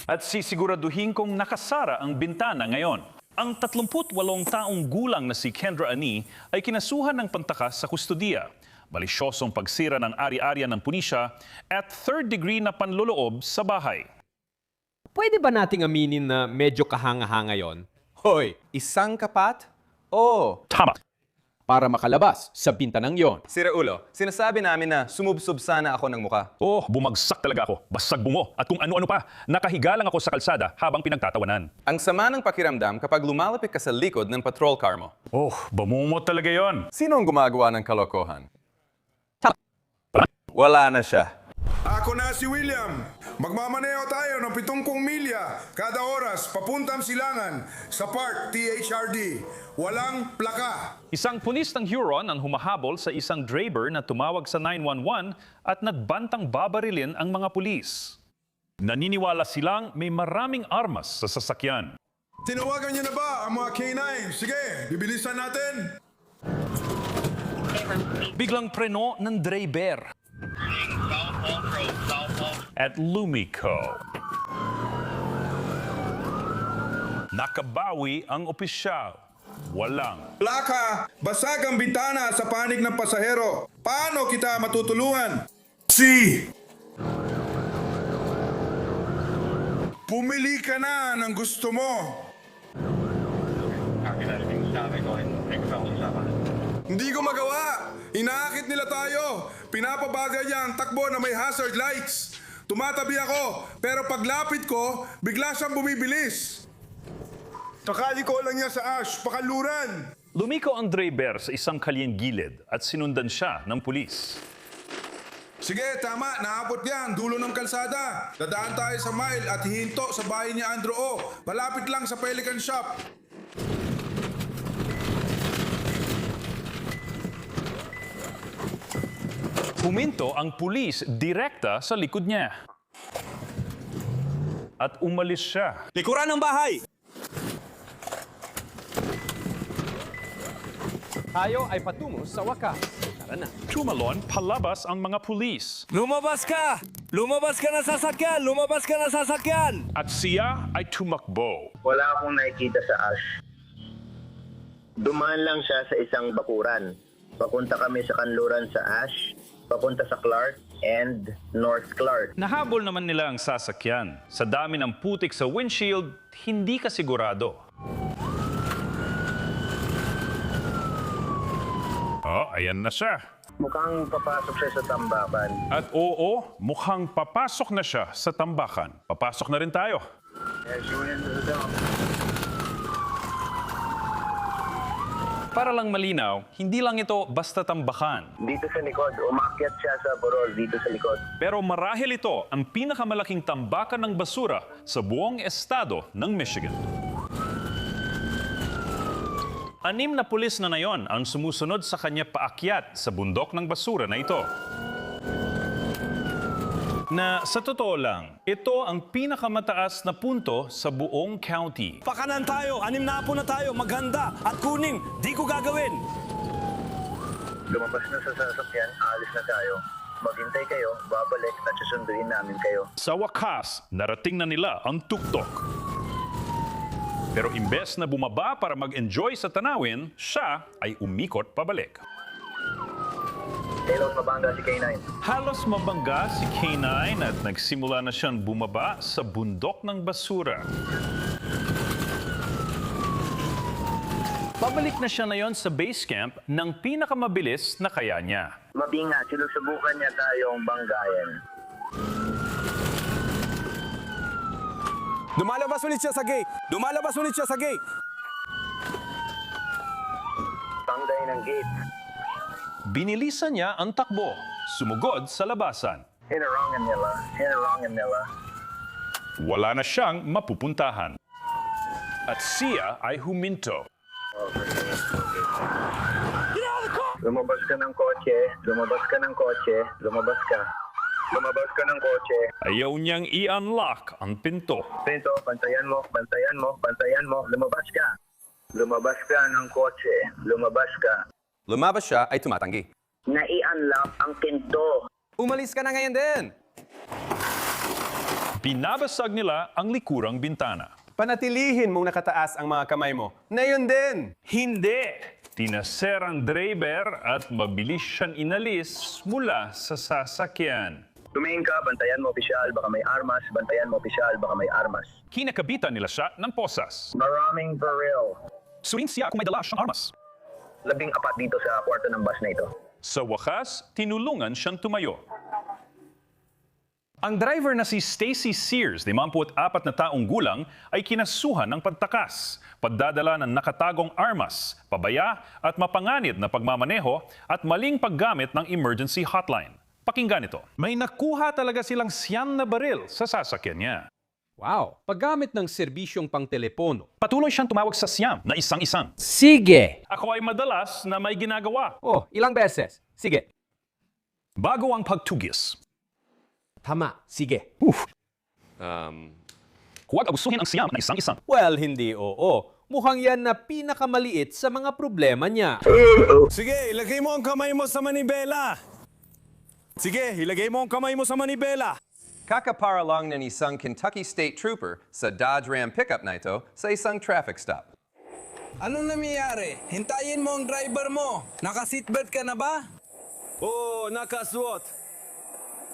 At sisiguraduhin kong nakasara ang bintana ngayon. Ang 38 taong gulang na si Kendra Ani ay kinasuhan ng pantakas sa kustodiya, malisyosong pagsira ng ari-arian ng pulisya at third-degree na panloloob sa bahay. Pwede ba nating aminin na medyo kahanga-hanga yon? Hoy, isang kapat? Oo. Tama. Para makalabas sa bintanang yon. Sira ulo, sinasabi namin na sumubsob sana ako ng muka. Oh, bumagsak talaga ako. Basag bungo. At kung ano-ano pa, nakahiga lang ako sa kalsada habang pinagtatawanan. Ang sama ng pakiramdam kapag lumalapit ka sa likod ng patrol car mo. Oh, bamumot talaga yon. Sino ang gumagawa ng kalokohan? Wala na siya. Ako na si William. Magmamaneho tayo ng 70 milya kada oras papuntang Silangan sa Park THRD. Walang plaka. Isang pulis ng Huron ang humahabol sa isang driver na tumawag sa 911 at nagbantang babarilin ang mga pulis. Naniniwala silang may maraming armas sa sasakyan. Tinawagan niyo na ba ang mga K9? Sige, bibilisan natin. Biglang preno ng driver at Lumico. Nakabawi ang opisyal. Walang Plaka, basag ang bintana sa panig ng pasahero. Paano kita matutulungan? Pumili ka na ng gusto mo. Hindi ko magawa. Inaakit nila tayo. Pinapabagay niya ang takbo na may hazard lights. Tumatabi ako, pero paglapit ko, bigla siyang bumibilis. Takali ko lang niya sa ash, pakaluran. Lumiko ang driver sa isang kalyeng gilid at sinundan siya ng pulis. Sige, tama. Naabot yan. Dulo ng kalsada. Dadaan tayo sa mile at hihinto sa bahay ni Andrew O. Malapit lang sa Pelican Shop. Huminto ang pulis direkta sa likod niya. At umalis siya. Likuran ng bahay! Tayo ay patungo sa wakas. Tara na. Tumalon palabas ang mga pulis. Lumabas ka! Lumabas ka na sasakyan! Lumabas ka na sasakyan! At siya ay tumakbo. Wala akong nakikita sa ash. Dumaan lang siya sa isang bakuran. Papunta kami sa kanluran sa Ash, papunta sa Clark and North Clark. Nahabol naman nila ang sasakyan. Sa dami ng putik sa windshield, hindi ka sigurado. Oh, ayan na siya. Mukhang papasok siya sa tambakan. At oo, mukhang papasok na siya sa tambakan. Papasok na rin tayo. Para lang malinaw, hindi lang ito basta tambakan. Dito sa likod, umakyat siya sa burol dito sa likod. Pero marahil ito ang pinakamalaking tambakan ng basura sa buong estado ng Michigan. 6 na pulis na ngayon ang sumusunod sa kanya paakyat sa bundok ng basura na ito. Na sa totoo lang, ito ang pinakamataas na punto sa buong county. Pakanan tayo! 6 na po na tayo! Maghanda! At kunin! Di ko gagawin! Lumabas na sa sasakyan, alis na tayo. Maghintay kayo, babalik at susunduin namin kayo. Sa wakas, narating na nila ang tuktok. Pero imbes na bumaba para mag-enjoy sa tanawin, siya ay umikot pabalik. Halos mabangga si K9. Halos mabangga si K9 at nagsimula na siyang bumaba sa bundok ng basura. Pabalik na siya ngayon sa base camp ng pinakamabilis na kaya niya. Mabinga, sinusubukan niya tayong banggayan. Lumalabas ulit siya sa gate! Lumalabas ulit siya sa gate! Banggayan ng gate. Binilisan niya ang takbo, sumugod sa labasan. Hinarangan nila. Wala na siyang mapupuntahan. At siya ay huminto. Lumabas ka ng kotse, lumabas ka. Lumabas ka ng kotse. Ayaw niyang i-unlock ang pinto. Pinto, bantayan mo, bantayan mo, bantayan mo. Lumabas ka. Lumabas ka ng kotse. Lumabas ka. Lumabas siya ay tumatanggi. Na-i-unlock ang pinto. Umalis ka na ngayon din! Binabasag nila ang likurang bintana. Panatilihin mong nakataas ang mga kamay mo. Ngayon din! Hindi! Tinaser ang driver at mabilis siyang inalis mula sa sasakyan. Tumingin ka, bantayan mo, opisyal. Baka may armas. Bantayan mo, opisyal. Baka may armas. Kinakabitan nila siya ng posas. Maraming baril. Suring siya kung may dala siyang armas. 14 dito sa kwarto ng bus na ito. Sa wakas, tinulungan siyang tumayo. Ang driver na si Stacy Sears, 54 na taong gulang, ay kinasuhan ng pagtakas, pagdadala ng nakatagong armas, pabaya at mapanganib na pagmamaneho at maling paggamit ng emergency hotline. Pakinggan ito. May nakuha talaga silang 9 na baril sa sasakyan niya. Wow, paggamit ng serbisyong pang-telepono. Patuloy siyang tumawag sa siyam na isang-isang. Sige! Ako ay madalas na may ginagawa. Oh, ilang beses? Sige. Bago ang pagtugis. Tama, sige. Huwag abusuhin ang siyam na isang-isang. Well, hindi oo. Mukhang yan na pinakamaliit sa mga problema niya. Sige, ilagay mo ang kamay mo sa manibela. Sige, ilagay mo ang kamay mo sa manibela. Kakapara lang ng isang Kentucky State Trooper sa Dodge Ram pickup na ito sa isang traffic stop. Anong nangyayari? Hintayin mo ang driver mo. Naka-seatbelt ka na ba? Oo, nakasuot.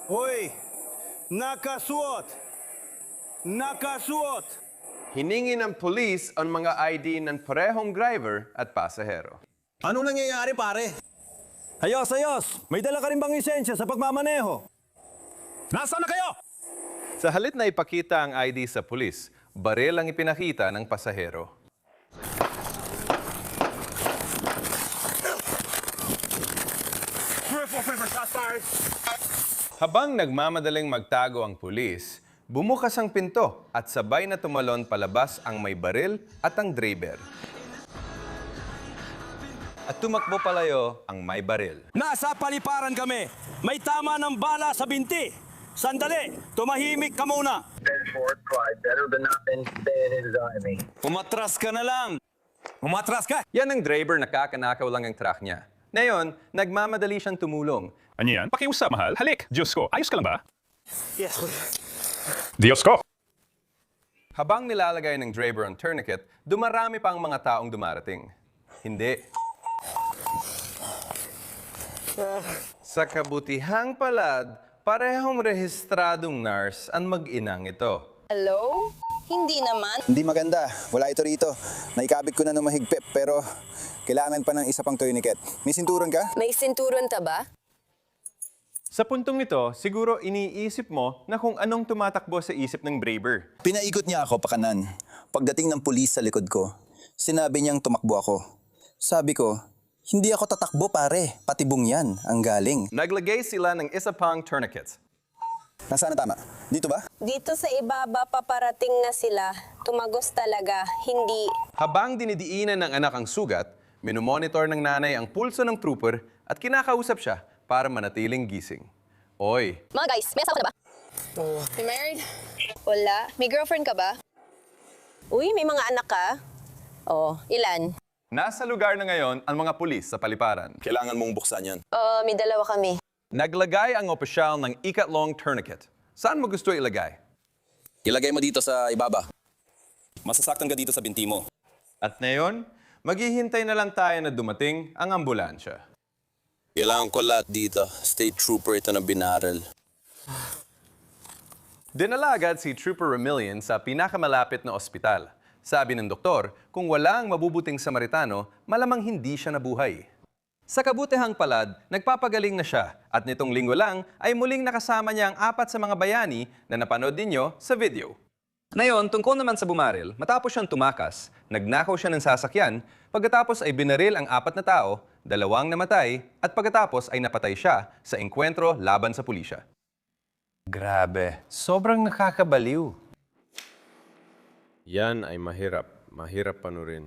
Hoy, nakasuot. Nakasuot. Hiningi ng pulis ang mga ID ng parehong driver at pasahero. Anong nangyayari, pare? Ayos, ayos. May dala ka rin bang lisensya sa pagmamaneho? Nasaan na kayo? Sa halip na ipakita ang ID sa pulis, baril ang ipinakita ng pasahero. Habang nagmamadaling magtago ang pulis, bumukas ang pinto at sabay na tumalon palabas ang may baril at ang driver. At tumakbo palayo ang may baril. Nasa paliparan kami. May tama ng bala sa binti. Sandali, tumahimik ka muna. 10-4, pride. Better than nothing. Stay in his army. Umatras ka na lang. Umatras ka. Yan ang driver, nakakanakaw lang ang truck niya. Ngayon, nagmamadali siyang tumulong. Ano yan? Pakiusap, mahal. Halik, Diyos ko. Ayos ka lang ba? Yes. Diyos ko! Habang nilalagay ng driver ang tourniquet, dumarami pa ang mga taong dumarating. Hindi. Sa kabutihang palad, parehong rehistradong nurse ang mag-inang ito. Hello? Hindi naman. Hindi maganda. Wala ito rito. Naikabit ko na ng mahigpit pero kailangan pa ng isa pang tourniquet. May sinturon ka? May sinturon ka ba? Sa puntong ito, siguro iniisip mo na kung anong tumatakbo sa isip ng driver. Pinaikot niya ako pakanan. Pagdating ng pulis sa likod ko, sinabi niyang tumakbo ako. Sabi ko, hindi ako tatakbo pare, patibong yan ang galing. Naglagay sila ng isa pang tourniquet. Nasaan na tama? Dito ba? Dito sa ibaba paparating na sila. Tumagos talaga, hindi. Habang dinidiinan ng anak ang sugat, minomonitor ng nanay ang pulso ng trooper at kinakausap siya para manatiling gising. Oy! Mga guys, may asawa ka na ba? You married? Wala. May girlfriend ka ba? Uy, may mga anak ka? Oh, ilan? Nasa lugar na ngayon ang mga pulis sa paliparan. Kailangan mong buksan yan. May dalawa kami. Naglagay ang opisyal ng ikatlong tourniquet. Saan mo gusto ilagay? Ilagay mo dito sa ibaba. Masasaktan ka dito sa binti mo. At ngayon, maghihintay na lang tayo na dumating ang ambulansya. Kailangan ko lahat dito. State trooper ito na binaril. Dinala agad si Trooper Remillion sa pinakamalapit na ospital. Sabi ng doktor, kung wala ang mabubuting Samaritano, malamang hindi siya nabuhay. Sa kabutihang palad, nagpapagaling na siya at nitong linggo lang ay muling nakasama niya ang 4 sa mga bayani na napanood ninyo sa video. Ngayon, tungkol naman sa bumaril, matapos siyang tumakas, nagnakaw siya ng sasakyan, pagkatapos ay binaril ang 4 na tao, 2 namatay, at pagkatapos ay napatay siya sa engkwentro laban sa pulisya. Grabe, sobrang nakakabaliw. Yan ay mahirap panurin.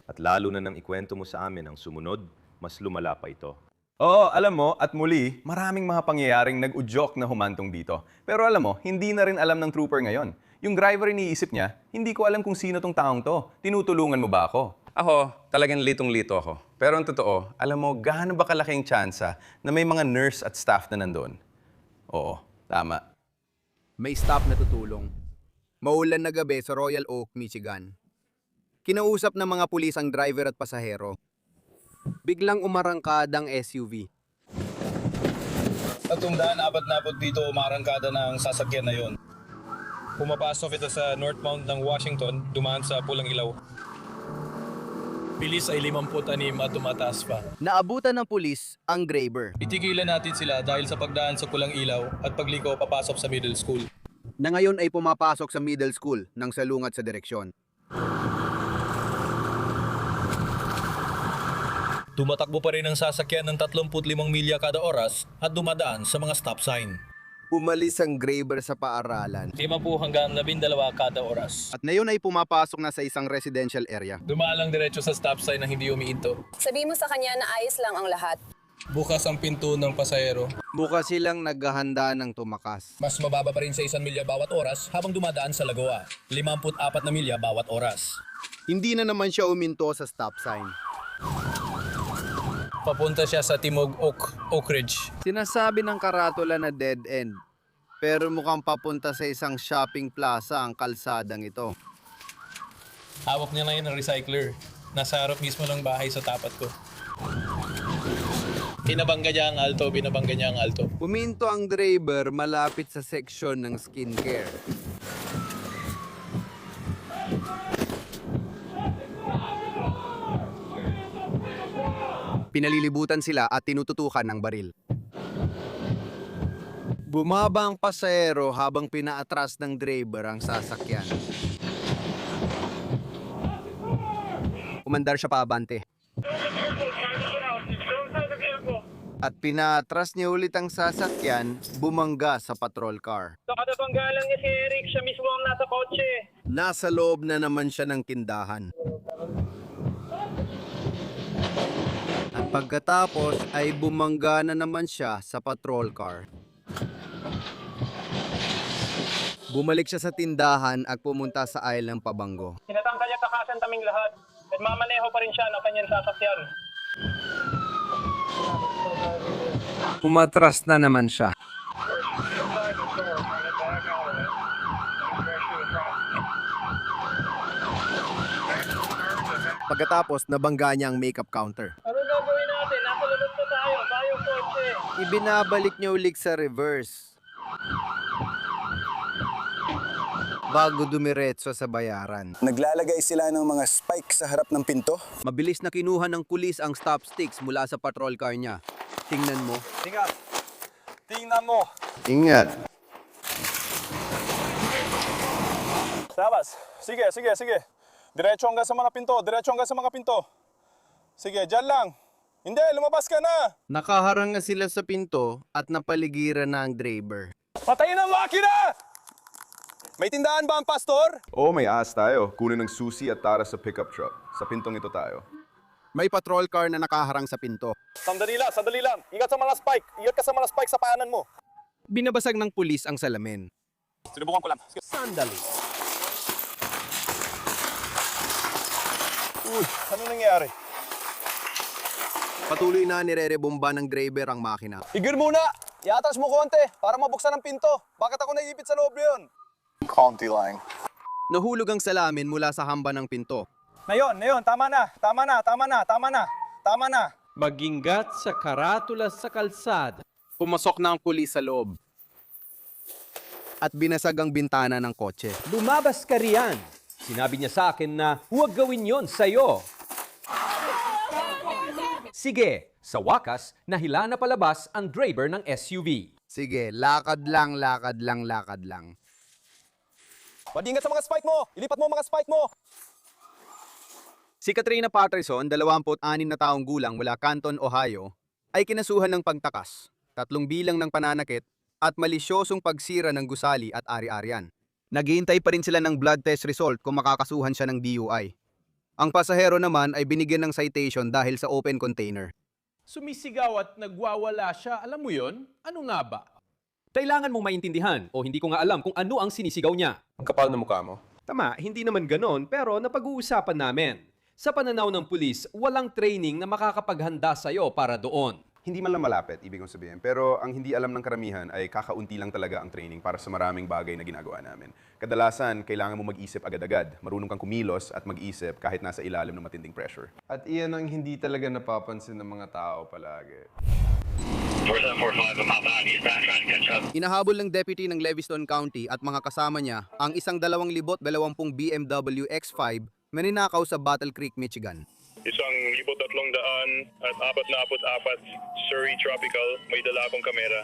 At lalo na nang ikwento mo sa amin ang sumunod, mas lumala pa ito. Oo, alam mo, at muli, maraming mga pangyayaring nag-udyok na humantong dito. Pero alam mo, hindi na rin alam ng trooper ngayon. Yung driver iniisip niya, hindi ko alam kung sino tong taong to. Tinutulungan mo ba ako? Ako, talagang litong-lito ako. Pero ang totoo, alam mo, gaano ba kalaking tsansa na may mga nurse at staff na nandun? Oo, tama. May staff na tutulong. Maulan na gabi sa Royal Oak, Michigan. Kinausap ng mga pulis ang driver at pasahero. Biglang umarangkadang SUV. At tumdaan, apat na dito umarangkada ng sasakyan na yon. Pumapasok ito sa northbound ng Washington, dumaan sa pulang ilaw. Bilis ay 56 at tumataas pa. Naabutan ng pulis ang driver. Itigilan natin sila dahil sa pagdaan sa pulang ilaw at pagliko papasok sa middle school. Na ngayon ay pumapasok sa middle school nang salungat sa direksyon. Tumatakbo pa rin ang sasakyan ng 35 milya kada oras at dumadaan sa mga stop sign. Umalis ang driver sa paaralan. 5 hanggang 12 kada oras. At ngayon ay pumapasok na sa isang residential area. Dumaan lang diretso sa stop sign na hindi umiinto. Sabi mo sa kanya na ayos lang ang lahat. Bukas ang pinto ng pasahero. Bukas silang naghahanda ng tumakas. Mas mababa pa rin sa 1 milya bawat oras habang dumadaan sa Lagoa. 54 na milya bawat oras. Hindi na naman siya uminto sa stop sign. Papunta siya sa Timog Oak Ridge. Sinasabi ng karatula na dead end. Pero mukhang papunta sa isang shopping plaza ang kalsadang ito. Hawak niya ngayon ng recycler. Nasa harap mismo ng bahay sa tapat ko. Binabangga niya ang alto. Puminto ang driver malapit sa section ng skincare. Pinalilibutan sila at tinututukan ng baril. Bumaba ang pasahero habang pinaatras ng driver ang sasakyan. Umandar siya paabante. At pinaatras niya ulit ang sasakyan, bumangga sa patrol car. Nakadabangga lang niya si Eric, siya mismo ang nasa kotse. Nasa loob na naman siya ng tindahan. At pagkatapos ay bumangga na naman siya sa patrol car. Bumalik siya sa tindahan at pumunta sa aisle ng pabango. Tinatangka niya takasan kaming lahat. At mamaneho pa rin siya ng kanyang sasakyan. Pumatras na naman siya. Pagkatapos, nabangga niya ang makeup counter. Ano gagawin natin? Nasa labas pa tayo. Tayo kotse. Ibinabalik niya ulit sa reverse. Bago dumiretso sa bayaran. Naglalagay sila ng mga spike sa harap ng pinto. Mabilis na kinuha ng pulis ang stop sticks mula sa patrol car niya. Tingnan mo. Ingat! Tingnan mo! Ingat. Labas! Sige. Diretso hanggang sa mga pinto. Sige, dyan lang. Hindi, lumabas ka na! Nakaharang na sila sa pinto at napaligiran na ang driver. Patayin ang makina! May tindahan ba ang pastor? Oo, may ahas tayo. Kunin ng susi at tara sa pickup truck. Sa pintong ito tayo. May patrol car na nakaharang sa pinto. Sandali lang. Ingat sa mga spike. Ingat ka sa mga spike sa paanan mo. Binabasag ng pulis ang salamin. Sinubukan ko lang. Sandali. Uy, ano nangyari? Patuloy na nire-rebomba ng driver ang makina. Igir muna! Iatras mo konti para mabuksan ang pinto. Bakit ako naipit sa loob na yun? Konti lang. Nahulog ang salamin mula sa hamba ng pinto. Nayon. Tama na. Magingat sa karatula sa kalsada. Pumasok na ang pulis sa loob. At binasag ang bintana ng kotse. Lumabas ka riyan. Sinabi niya sa akin na huwag gawin yon sa'yo. Sige, sa wakas, nahila na palabas ang driver ng SUV. Sige, lakad lang. Mag-ingat sa mga spike mo! Ilipat mo ang mga spike mo! Si Katrina Patterson, 26 na taong gulang mula Canton, Ohio, ay kinasuhan ng pagtakas, 3 bilang ng pananakit at malisyosong pagsira ng gusali at ari-arian. Naghihintay pa rin sila ng blood test result kung makakasuhan siya ng DUI. Ang pasahero naman ay binigyan ng citation dahil sa open container. Sumisigaw at nagwawala siya. Alam mo yon? Ano nga ba? Kailangan mong maintindihan o hindi ko nga alam kung ano ang sinisigaw niya. Ang kapal na mukha mo. Tama, hindi naman ganon pero napag-uusapan namin. Sa pananaw ng pulis, walang training na makakapaghanda sa'yo para doon. Hindi man lang malapit, ibig kong sabihin. Pero ang hindi alam ng karamihan ay kakaunti lang talaga ang training para sa maraming bagay na ginagawa namin. Kadalasan, kailangan mo mag-isip agad-agad. Marunong kang kumilos at mag-isip kahit nasa ilalim ng matinding pressure. At iyan ang hindi talaga napapansin ng mga tao palagi. Inahabol ng deputy ng Lewiston County at mga kasama niya ang isang 220 BMW X5 na ninakaw sa Battle Creek, Michigan. Isang 1,300 at 444 Surrey Tropical, may dala akong kamera.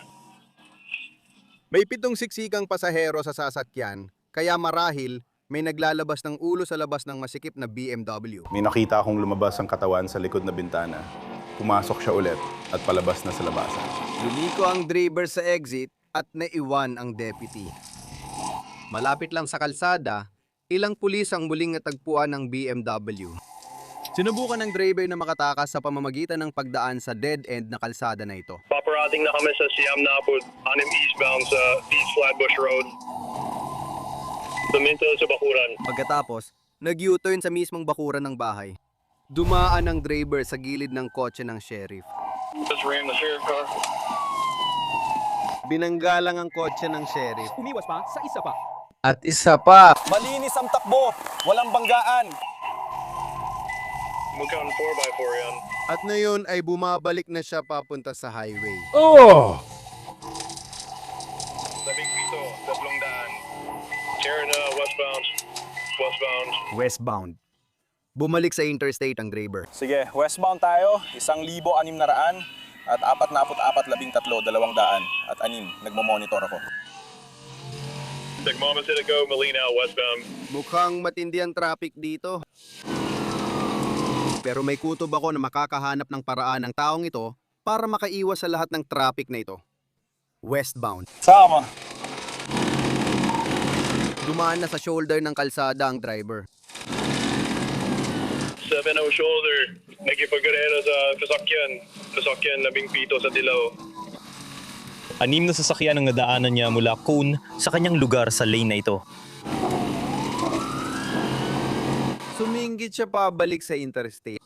May 7 siksikang pasahero sa sasakyan, kaya marahil may naglalabas ng ulo sa labas ng masikip na BMW. May nakita akong lumabas ang katawan sa likod na bintana. Pumasok siya ulit at palabas na sa labasan. Lumiko ang driver sa exit at naiwan ang deputy. Malapit lang sa kalsada, ilang pulis ang muling natagpuan ng BMW. Sinubukan ng driver na makatakas sa pamamagitan ng pagdaan sa dead-end na kalsada na ito. Paparating na kami sa Siam Napod, 6 eastbound sa East Flatbush Road. Tuminto sa bakuran. Pagkatapos, nag-U-turn sa mismong bakuran ng bahay. Dumaan ang driver sa gilid ng kotse ng sheriff. Just ram the sheriff car. Binanggalang ang kotse ng sheriff. Umiwas pa sa isa pa. At isa pa. Malinis ang takbo, walang banggaan. Mukhang 4x4 yan. At ngayon ay bumabalik na siya papunta sa highway. Oh! Labing pito, 200. Cherna, westbound. Westbound. Bumalik sa interstate ang driver. Sige, westbound tayo, 1,600 at 444 200 at 6 nagmo-monitor ako. Tagmama sila go, Malinaw, westbound. Mukhang matindi ang traffic dito. Pero may kutob ako na makakahanap ng paraan ng taong ito para makaiwas sa lahat ng traffic na ito. Westbound. Sama. Dumaan na sa shoulder ng kalsada ang driver. 7-0 shoulder. Nagipagkarera sa sasakyan. Sasakyan, 17 sa dilaw. 6 na sasakyan ang nadaanan niya mula Cone sa kanyang lugar sa lane na ito. Sumingit siya pabalik sa interstate.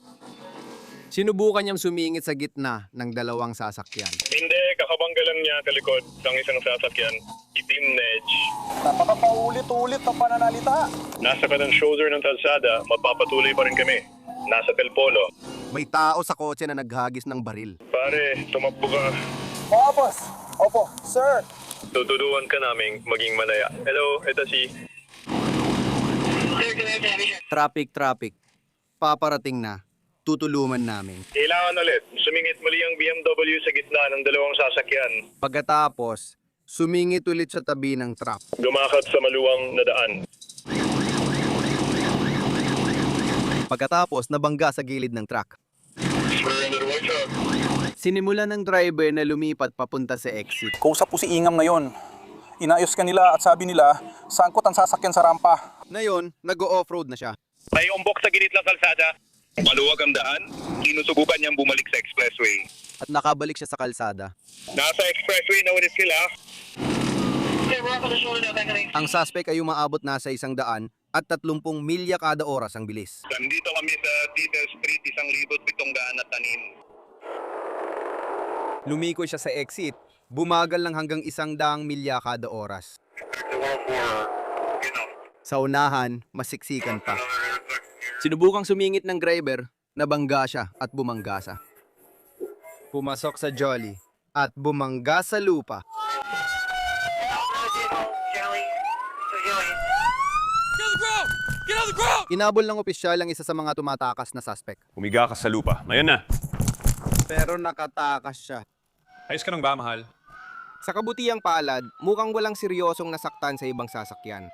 Sinubukan niyang sumingit sa gitna ng dalawang sasakyan. Hindi, kakabangga lang niya kalikod ng isang sasakyan. Itim na edge. Napakapaulit-ulit ang pananalita. Nasa kanang shoulder ng kalsada, magpapatuloy pa rin kami. Nasa Telpolo. May tao sa kotse na naghagis ng baril. Pare, tumakbo ka. Oo, boss. Opo, sir. Tuturuan ka naming maging malaya. Hello, ito si... Traffic. Paparating na. Tutulungan namin. Kailangan ulit. Sumingit muli ang BMW sa gitna ng dalawang sasakyan. Pagkatapos, sumingit ulit sa tabi ng truck. Gumakat sa maluwang na daan. Pagkatapos, nabangga sa gilid ng truck. Sinimulan ng driver na lumipat papunta sa exit. Kausap po si Ingam ngayon. Inayos ka nila at sabi nila, sangkot ang sasakyan sa rampa. Ngayon, nag-o-offroad na siya. May umbok sa gilid ng kalsada. Maluwag ang daan. Sinusubukan niyang bumalik sa expressway. At nakabalik siya sa kalsada. Nasa expressway na ulit sila. Ang suspect ay umaabot na sa 100 at 30 milya kada oras ang bilis. Nandito kami sa Tita Street, 1,700 Lumiko siya sa exit. Bumagal lang hanggang 100 milya kada oras. Sa unahan, masiksikan pa. Sinubukang sumingit ng driver, nabangga siya at bumanggasa. Pumasok sa Jolly at bumangga sa lupa. Inabol ng opisyal ang isa sa mga tumatakas na suspect. Humiga ka sa lupa. Ngayon na. Pero nakatakas siya. Ayos ka nang ba, mahal? Sa kabutihang palad, mukhang walang seryosong nasaktan sa ibang sasakyan.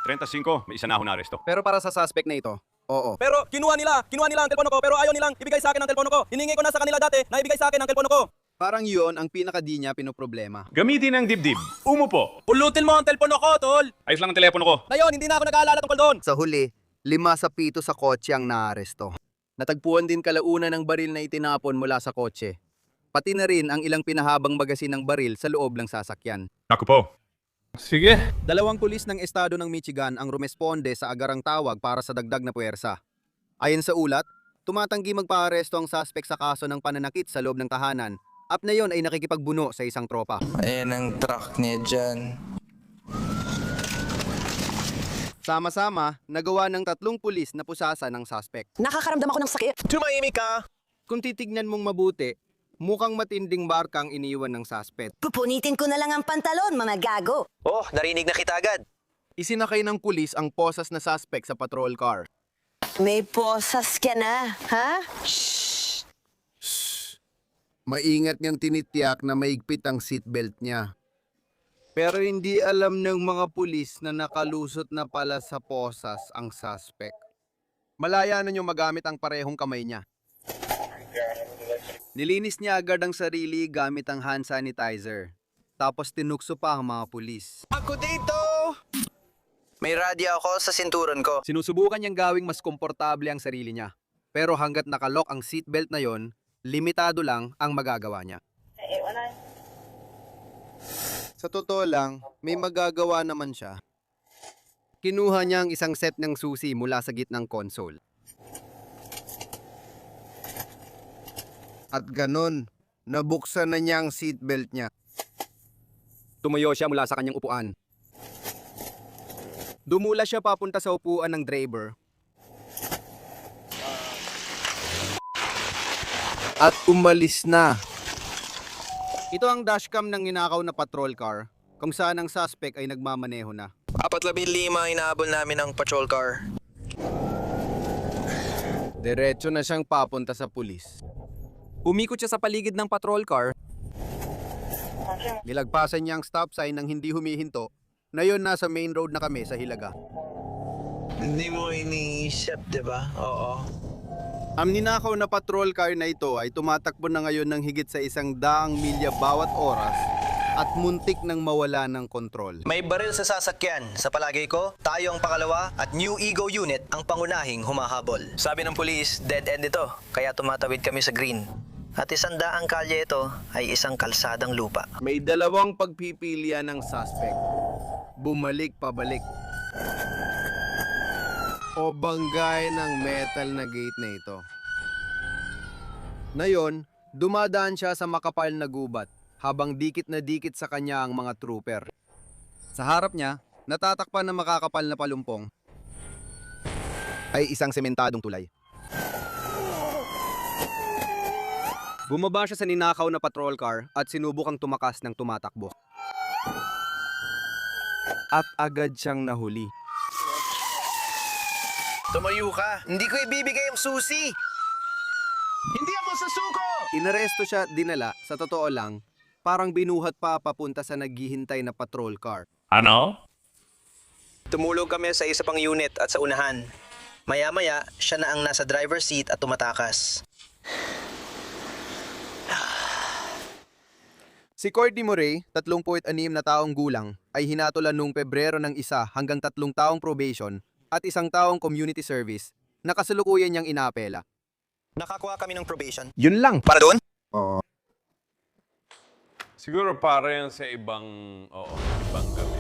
35, may isa na ako na aresto. Pero para sa suspect na ito, oo. Pero kinuha nila ang telepono ko pero ayaw nilang ibigay sa akin ang telepono ko. Hiningi ko na sa kanila dati na ibigay sa akin ang telepono ko. Parang yun ang pinaka-di niya pinoproblema. Gamitin ang dibdib. Umupo. Pulutin mo ang telepono ko, tol. Ayos lang ang telepono ko. Ngayon, hindi na ako nag-aalala tungkol doon. Sa huli, 5 sa 7 sa kotse ang naaresto. Natagpuan din kalaunan ng baril na itinapon mula sa kotse. Pati na rin ang ilang pinahabang magasin ng baril sa loob ng sasakyan. Ako po. Sige. Dalawang pulis ng estado ng Michigan ang rumesponde sa agarang tawag para sa dagdag na puwersa. Ayon sa ulat, tumatanggi magpaaresto ang suspect sa kaso ng pananakit sa loob ng tahanan. At na yon ay nakikipagbuno sa isang tropa. Ayan ang truck niya dyan. Sama-sama, nagawa ng 3 pulis na pusasa ng suspect. Nakakaramdam ako ng sakit. Tumahimik ka! Kung titignan mong mabuti, mukhang matinding barkang iniwan ng suspect. Pupunitin ko na lang ang pantalon, mga gago. Oh, narinig na kita agad. Isinakay ng pulis ang posas na suspect sa patrol car. May posas ka na, ha? Maingat niyang tinitiyak na maigpit ang seatbelt niya. Pero hindi alam ng mga pulis na nakalusot na pala sa posas ang suspect. Malaya na niyong magamit ang parehong kamay niya. Nilinis niya agad ang sarili gamit ang hand sanitizer. Tapos tinukso pa ang mga pulis. Ako dito! May radyo ako sa sinturon ko. Sinusubukan niyang gawing mas komportable ang sarili niya. Pero hanggat nakalock ang seatbelt na yon, limitado lang ang magagawa niya. Sa totoo lang, may magagawa naman siya. Kinuha niya ang isang set ng susi mula sa gitnang console. At ganon, nabuksan na niya ang seatbelt niya. Tumayo siya mula sa kanyang upuan. Dumula siya papunta sa upuan ng driver. At umalis na. Ito ang dashcam ng ninakaw na patrol car, kung saan ang suspect ay nagmamaneho na. 4-5 inaabol namin ang patrol car. Diretso na siyang papunta sa pulis. Umikot siya sa paligid ng patrol car. Nilagpasan niya ang stop sign nang hindi humihinto. Na yun, nasa main road na kami sa Hilaga. Hindi mo iniisip, di ba? Oo. Ang ninakaw na patrol car na ito ay tumatakbo na ngayon ng higit sa 100 milya bawat oras at muntik nang mawala ng kontrol. May baril sa sasakyan. Sa palagay ko, tayo ang pangalawa at New Ego Unit ang pangunahing humahabol. Sabi ng pulis, dead end ito, kaya tumatawid kami sa green. At 100 kalye ito ay isang kalsadang lupa. May 2 pagpipilian ng suspect. Bumalik pabalik. O banggay ng metal na gate na ito. Ngayon, dumadaan siya sa makapal na gubat habang dikit na dikit sa kanya ang mga trooper. Sa harap niya, natatakpan ng makakapal na palumpong ay isang sementadong tulay. Bumaba siya sa ninakaw na patrol car at sinubukang tumakas ng tumatakbo. At agad siyang nahuli. Tumayo ka! Hindi ko ibibigay ang susi! Hindi ako sasuko! Inaresto siya at dinala, sa totoo lang, parang binuhat pa papunta sa naghihintay na patrol car. Ano? Tumulog kami sa isa pang unit at sa unahan. Maya-maya, siya na ang nasa driver's seat at tumatakas. Si Courtney Murray, 36 na taong gulang, ay hinatulan noong Pebrero ng 1 hanggang 3 taong probation at 1 taong community service na kasalukuyan niyang inaapela. Nakakuha kami ng probation. Yun lang. Para doon? Siguro para yan sa ibang gawin.